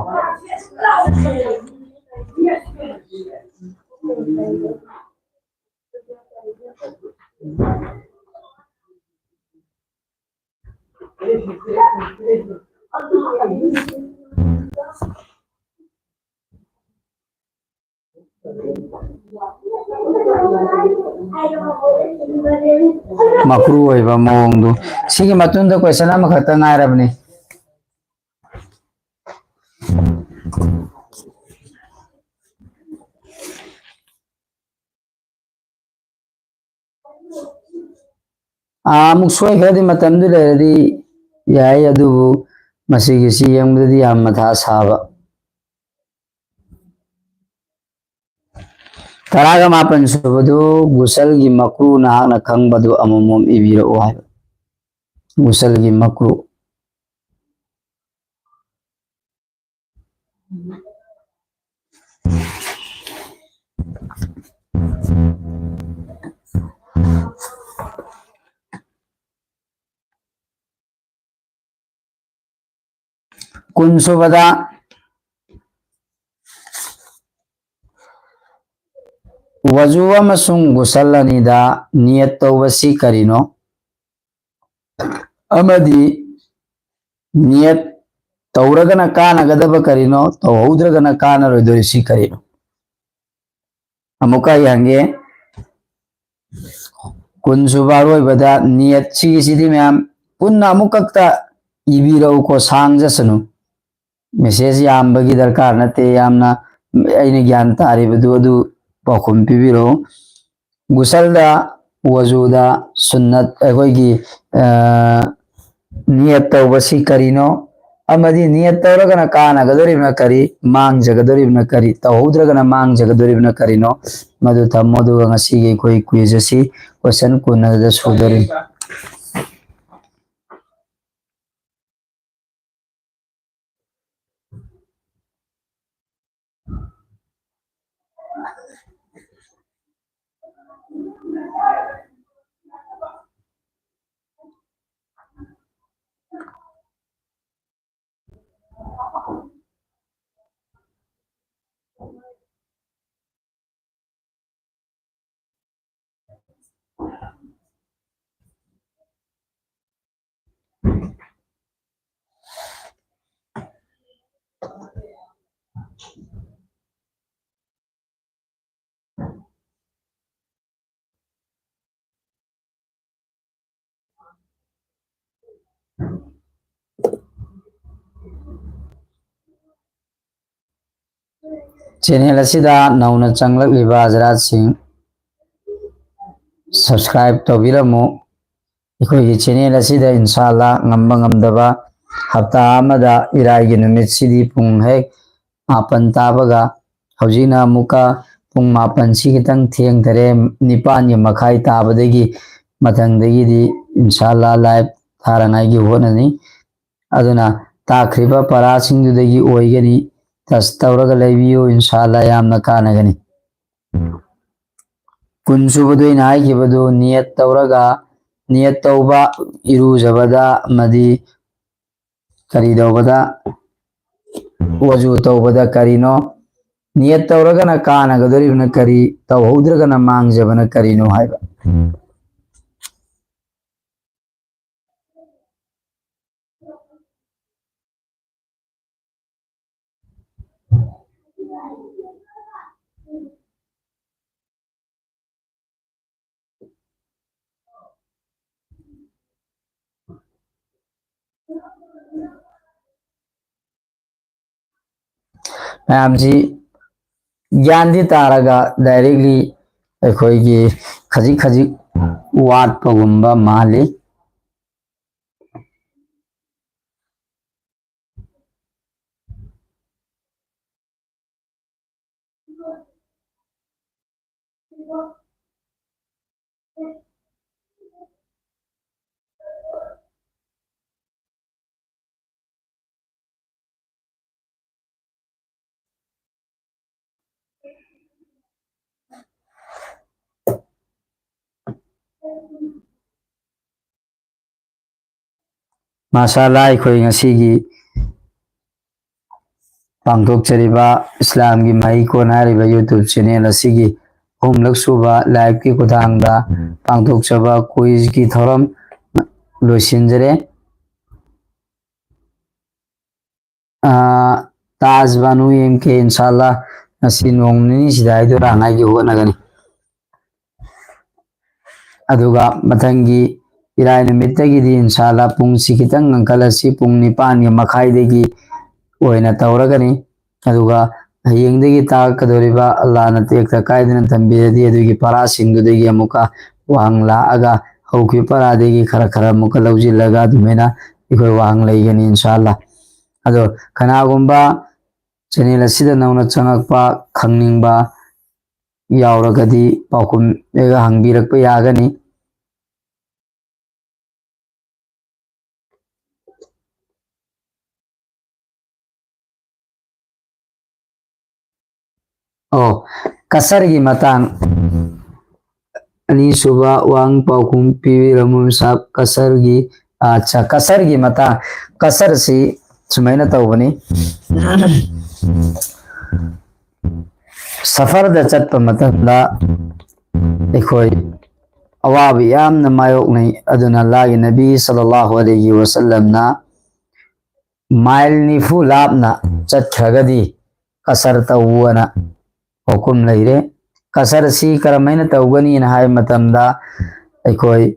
makru oiba mongdu sigi matunda question ama khata ngairabni amuk soi khadi matamdu leradi yai adubu masigi si yangdadi yam matha saba Taraga mapan subadu gusal gi makru nahakna khangbadu amomom ibiro oai gusal gi makru kun subada waju amasung gusal anida niyat tawbasi karino amadi niyat tawragana kana gadaba karino tawhaudragana kana roidorisi karino अमुका यांगे कुनसुबा अरोइबदा नियत सिगिसिदि ma'am पुन्ना अमुकक्ता इबिरौ को सांगजसनु message यामबगी दरकार नते यामना अइने ज्ञान तारिबदु अदु पाखुम पिबिरो गुसलदा वजूदा सुन्नत अखोइगी नियत तौबसी करिनो अमदी नियत तौरगना कानागदोरिबना करी मांगजगदोरिबना करी तौहौद्रगना मांगजगदोरिबना करिनो मधु थम्मोदु ngasiगी कोई क्विज असी क्वेश्चन कुनदा सुदोरि चैनल असिदा नौना चंगलक्लिबा हजरात सिंह सब्सक्राइब तौबिरमु अखोइगी चैनल असिदा इंशाल्लाह ngamba ngamdaba हफ्ता अमदा इराइगी नुमित सिदी पुंग हेक मापन ताबगा हौजिना मुका पुंग मापन सिगितंग थेंग धरे निपान मखाई ताबदगी मथंगदगी इंशाल्लाह लाइव थारनाइगी होननी अदुना ताखरिबा परासिंगदगी ओइगनी तस तौरगा लेबियो इंशाल्लाह यामना कानगनी कुनसुबदुइन हाइगिबदु नियत तौरगा नियत तौबा इरुजबदा मदी करीदौबदा वजू तौबदा करीनो नियत तौरगना कानागदोरिबना करी तौहौद्रगना मांगजबना करीनो हाइबा मैमजी ज्ञान दी तारगा डायरेक्टली अखोइगी खजिक खजिक वाटपगुम्बा माली माशाल्लाह अखोइ ngasiगी पांगथोकचरिबा इस्लाम की मई को नारिबा यूट्यूब चैनल असिगी होमलक सुबा लाइव की खुदांगदा पांगथोकचबा क्विज की थौरम लोइसिनजरे ताज बानु एम के इंशाल्लाह ngasi nongni sidai do rangai gi honagani aduga mathangi irai numittagi di inshallah pung sikitang ngkalasi pung nipan gi makhai degi oina tauragani aduga hayengdegi taakadoriba Allah na tekta kaidina tambiradi adugi parasingdudegi amuka wangla aga hauki paradegi khara khara muka laujillaga dumena ikoi wang laigani inshallah ado kanagumba channel asida nauna changakpa khangningba yauragadi paukum ega hangbirakpa yagani oh kasar gi matang ani suba wang paukum piwi ramum sab kasar gi acha kasar gi matang kasar si sumaina tawbani suffer the चट मतदा एखोई अवाब यामना मायोक नहीं अदुना लागी नबी सल्लल्लाहु अलैहि वसल्लम ना mile निफु लापना चटखगदी कसर तवना हुकुम लैरे कसर सी करमैना तौगनी ना हाय मतमदा अखोई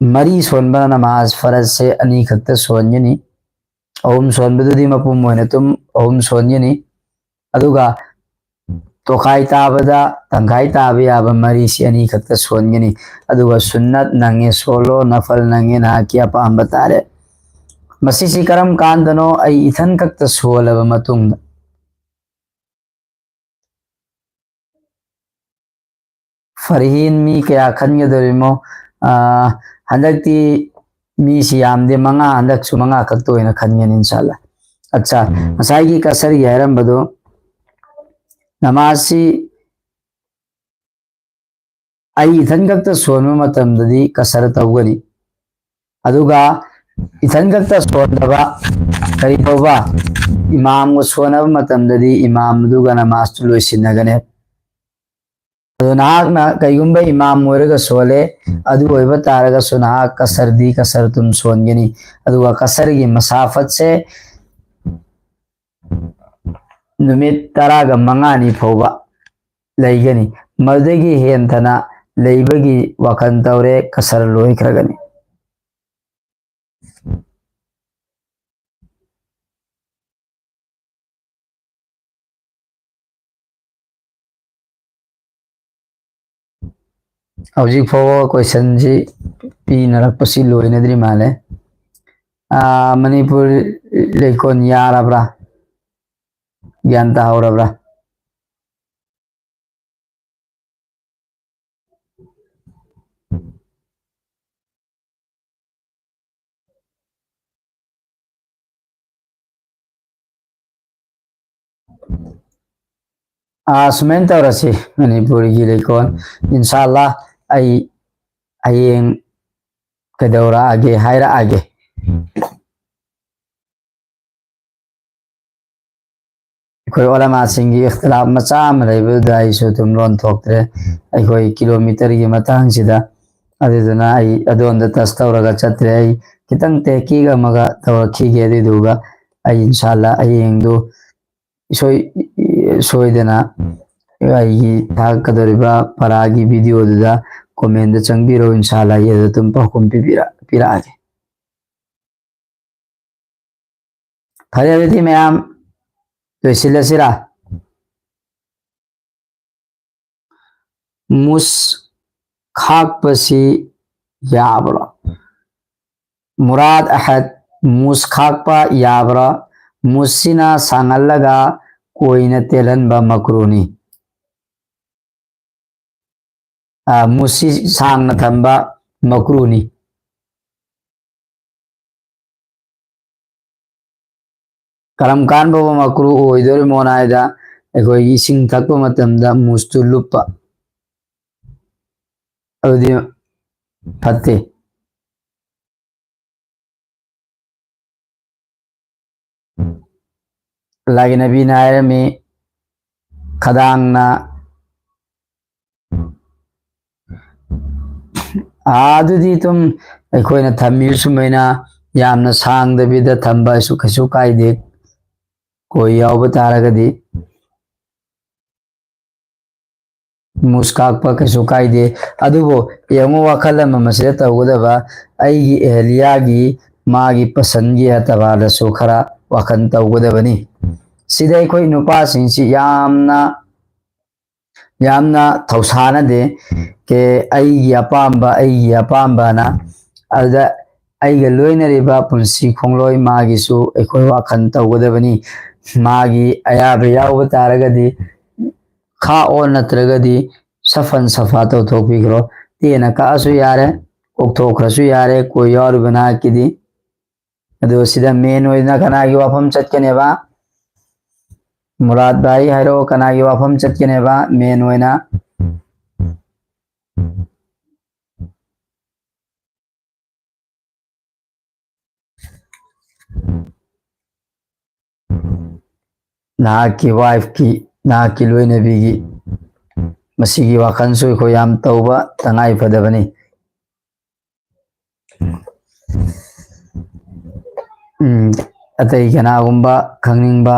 मरी सोनबा नमाज फरज से अनी खक्त सोनगनी अहुम सोनबदुदी मपुम होने तुम अहुम सोनगनी अदुगा तोखाई ताबदा तंखाई ताबे याबा मरी से अनी खक्त सोनगनी अदुगा सुन्नत नंगे सोलो नफल नंगे ना किया पाम बतारे मसीसी करम कांदनो आई इथन खक्त सोलब मतुंग फरहीन मी कया खनगदरिमो हंदक्ति मी सियामदे मंगा हंदक सु मंगा खक्त होइना खनगन इंशाल्लाह अच्छा मसाई कसर गहरम बदो नमाज़ी आई इथन खक्त सोनबा मतमददी कसर तौगनी अदुगा इथन खक्त सोनदबा करी तौबा इमाम को सोनबा मतमददी इमाम दुगा नमाज लोइसिनगने अदो नाहकना कईगुंबा इमाम मोरगा सोले अदु होइबा तारगा सुना कसर दी कसर तुम सोनगनी अदुगा कसर की मसाफत से नुमित तरागा मंगानी फौबा लैगनी मदगी हेंथना लैबगी वखन तौरे कसर लोइख्रगनी हौजिक फाउबा क्वेश्चन जी पीनरक्पसी लोइनद्री माले मणिपुर लेखोन यारब्रा ज्ञान ताहौरब्रा सुमेन तौरसी मणिपुर की लेखोन इंशाल्लाह आई हयेंग कदौरा आगे हायरा आगे कोई ओलमा सिंगी इख्तिलाफ मचा मलेबदा आइसु तुम लोन थोक्त्रे कोई किलोमीटर की मतंग सिदा अदुना आई अदोंदा तस तौरगा चत्रे आई कितंग तेकीगा मगा तवखीगे अदुगा आई इंशाल्लाह हयेंगदु सोइदना आई थाकदरिबा परागी वीडियो दुदा कमेंट चंगबिरो इंशाल्लाह ये तुम पहुकुम पिरा आगे फरे अबेदी मैम तो सिलसिला मुस खाकपसी याब्रा मुराद अहद मुस खाकपा याब्रा मुसिना सांगलगा कोइना तेलनबा मकरूनी मुसी सांगना थंबा मकरूनी करम कान बाबा मकरू ओइदोर मोनाइदा अखोई इसिंग थक्पा मतमदा मुस्तु लुप्पा अदुदी फत्ते लागे नबी नायर में खदांगना आदुदी तुम अखोइना थम्मीर सुमैना यामना सांगदबिदा थंबा सु कछु कायदे कोई याव तारगदी मुस्काकपा कछु कायदे अदुबो यमो वखल ममसे तौगदबा अईगी एहलियागी मागी पसंदगी हतबादसु खरा वखन तौगदबनी सिदा कोई नुपा सिंसी यामना थौसाना दे के अईगी अपाम्बा ना अदा अईगा लोइनरिबा पुंसी खोंगलोय मागिसु एकोय वखन तौगदबनी मागी अयाबे याव तारगदी खा ओ नत्रगदी सफन सफा तो थोकबिग्रो तेना कासु यारे ओक्थोख्रसु यारे कोई और बना किदी अदो सिदा मेन ओइना कनागी वाफम चटकनेबा मुराद भाई हैरो कनागी वाफम चटकनेबा मेन ओइना ना की वाइफ की ना की लोइनबीगी मसीगी वाखनसु को याम तौबा तंगाई फदबनी अतई कनागुंबा खंगनिंबा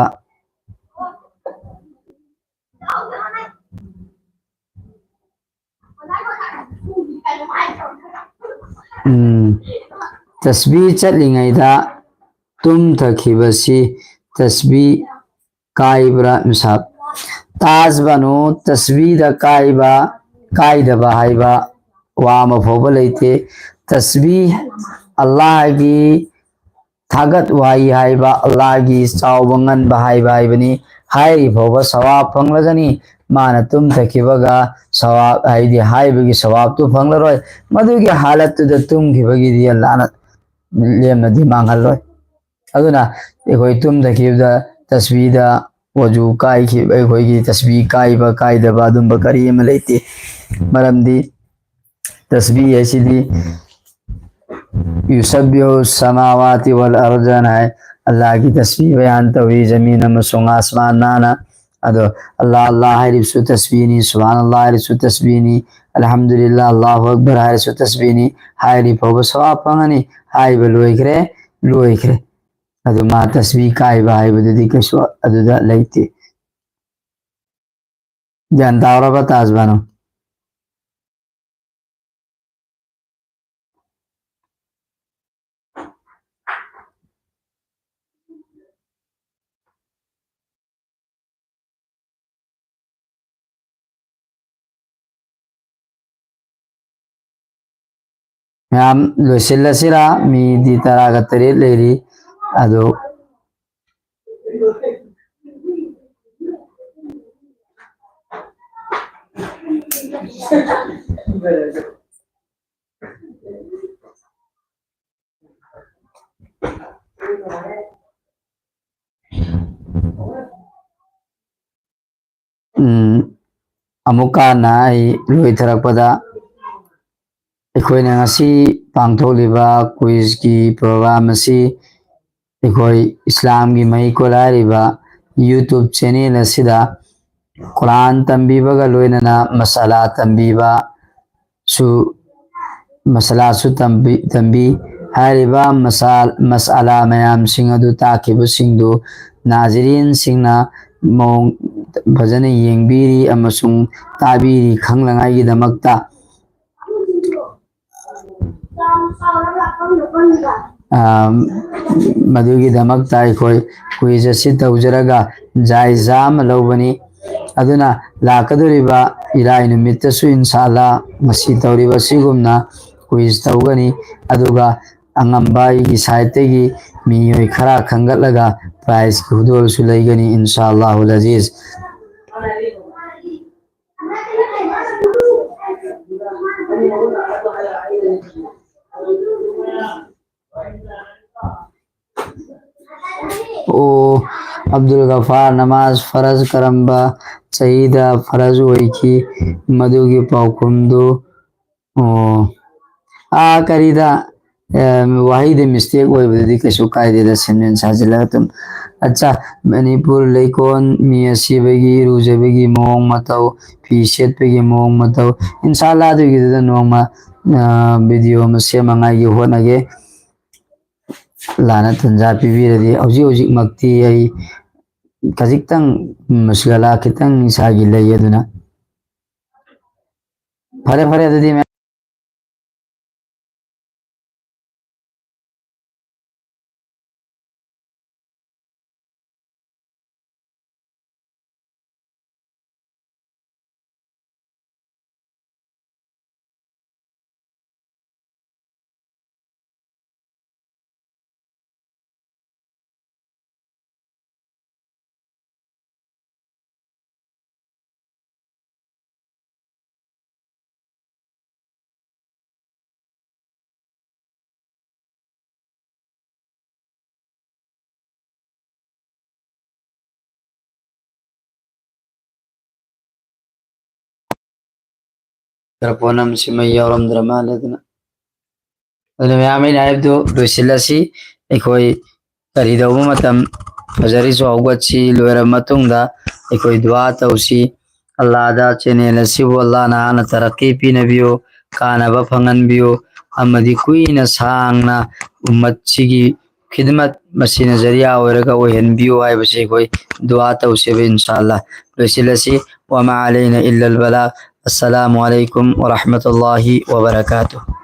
तस्बी चलिंगैदा तुम थखिबसी तस्बी काइब्रा मिसाब ताज बनो तस्बी दा काइबा काइदबा हाइबा वाम फोबा लेते तस्बी अल्लाह की थागत वाई हाइबा अल्लाह की चावंगन बहाइबा हाइबनी हाइरी फोबा सवाब फंगलगनी माना तुम थकिबगा सवाब हाइदी हाइबगी सवाब तो फंगलरोय मधुगी हालत दा तुम खिबगी दी अल्लाह ना लेम दी मांगलरोय अदुना एकोई तुम थकिबदा तस्बीदा वजू काई की एकोई तस्बी काइबा काइदबा दुंबा करी एम लेते मरमदी तस्बी ऐसी दी युसब्बिहु समावाति वल अर्जन है अल्लाह की तस्बीह बयान तवी जमीन अमसुंग आसमान नाना अदो अल्लाह अल्लाह हरिसु तस्बीनी सुभान अल्लाह हरिसु तस्बीनी अल्हम्दुलिल्लाह अल्लाहु अकबर हरिसु तस्बीनी हायरी फोब सवाब पंगनी हाय लोइखरे लोइखरे अदो मा तस्बीह काइबा हायबदि कसु अदुदा लैते जानतावरा ताजबानो मैम लोसिल्लसिरा मी दी तरागा तरे लेरी अदो अमुका नाई लोइथरकपदा अखोइना ngasi पांगथोलिबा क्विज की प्रोग्राम असी अखोई इस्लाम की मई कोलारिबा यूट्यूब चैनल असिदा कुरान तंबीबगा लोइनना मसाला तंबीबा सु मसाला सु तंबी हारिबा मसाला मयाम सिंह अदु ताकिबु सिंधु नाजरीन सिंहना मौं फजन येंगबीरी अमसुंग ताबीरी खंगलंगाई दमकता मधुगी दमकता अखोई क्विज असी तौजरगा जायजा अमा लौबनी अदुना लाकदोरिबा इराई नुमित्तसु इंशाअल्लाह मसी तौरिबा सिगुमना क्विज तौगनी अदुगा अंगंबाई साइडतेगी मियोई खरा खंगतलगा प्राइज हुदोलसु लैगनी इंशाअल्लाह अजीज ओ अब्दुल गफार नमाज फरज करम्बा सईदा फरज होइकी मधुगी पाउकुमदु ओ आ करीदा वाहिद मिस्टेक होइबदि कैसु कायदेदा सेमन साजिला तुम अच्छा मणिपुर लेकोन मी असीबगी रुजबगी मोंग मतौ फी सेटबगी मोंग मतौ इंशाअल्लाह दुगिदा नोंमा वीडियो म सेमंगाई होनगे लाना तंजा पीबीरदी हौजी हौजी मक्ति आई खजिक्तंग मसगला खितंग सागी लई अदुना फरे फरे अदुदी तरपोनम सिमय यौरम द्रमालेदना अदुना मैम नाइबदो दोसिलसी एखोई करीदौबा मतम फजरिसु औगतसी लोयरा मतुंगदा एखोई दुआ तौसी अल्लाह दा चैनल असिबु अल्लाह ना हाना तरक्की पीनबियो कानबा फंगनबियो अमदी कुइना सांगना उम्मत सिगी खिदमत मसीना जरिया ओरगा ओहनबियो हाइबसे एखोई दुआ तौसेबे इंशाअल्लाह दोसिलसी वमा अलैना इल्लल बलाग अस्सलामु अलैकुम व रहमतुल्लाहि व बरकातुहू।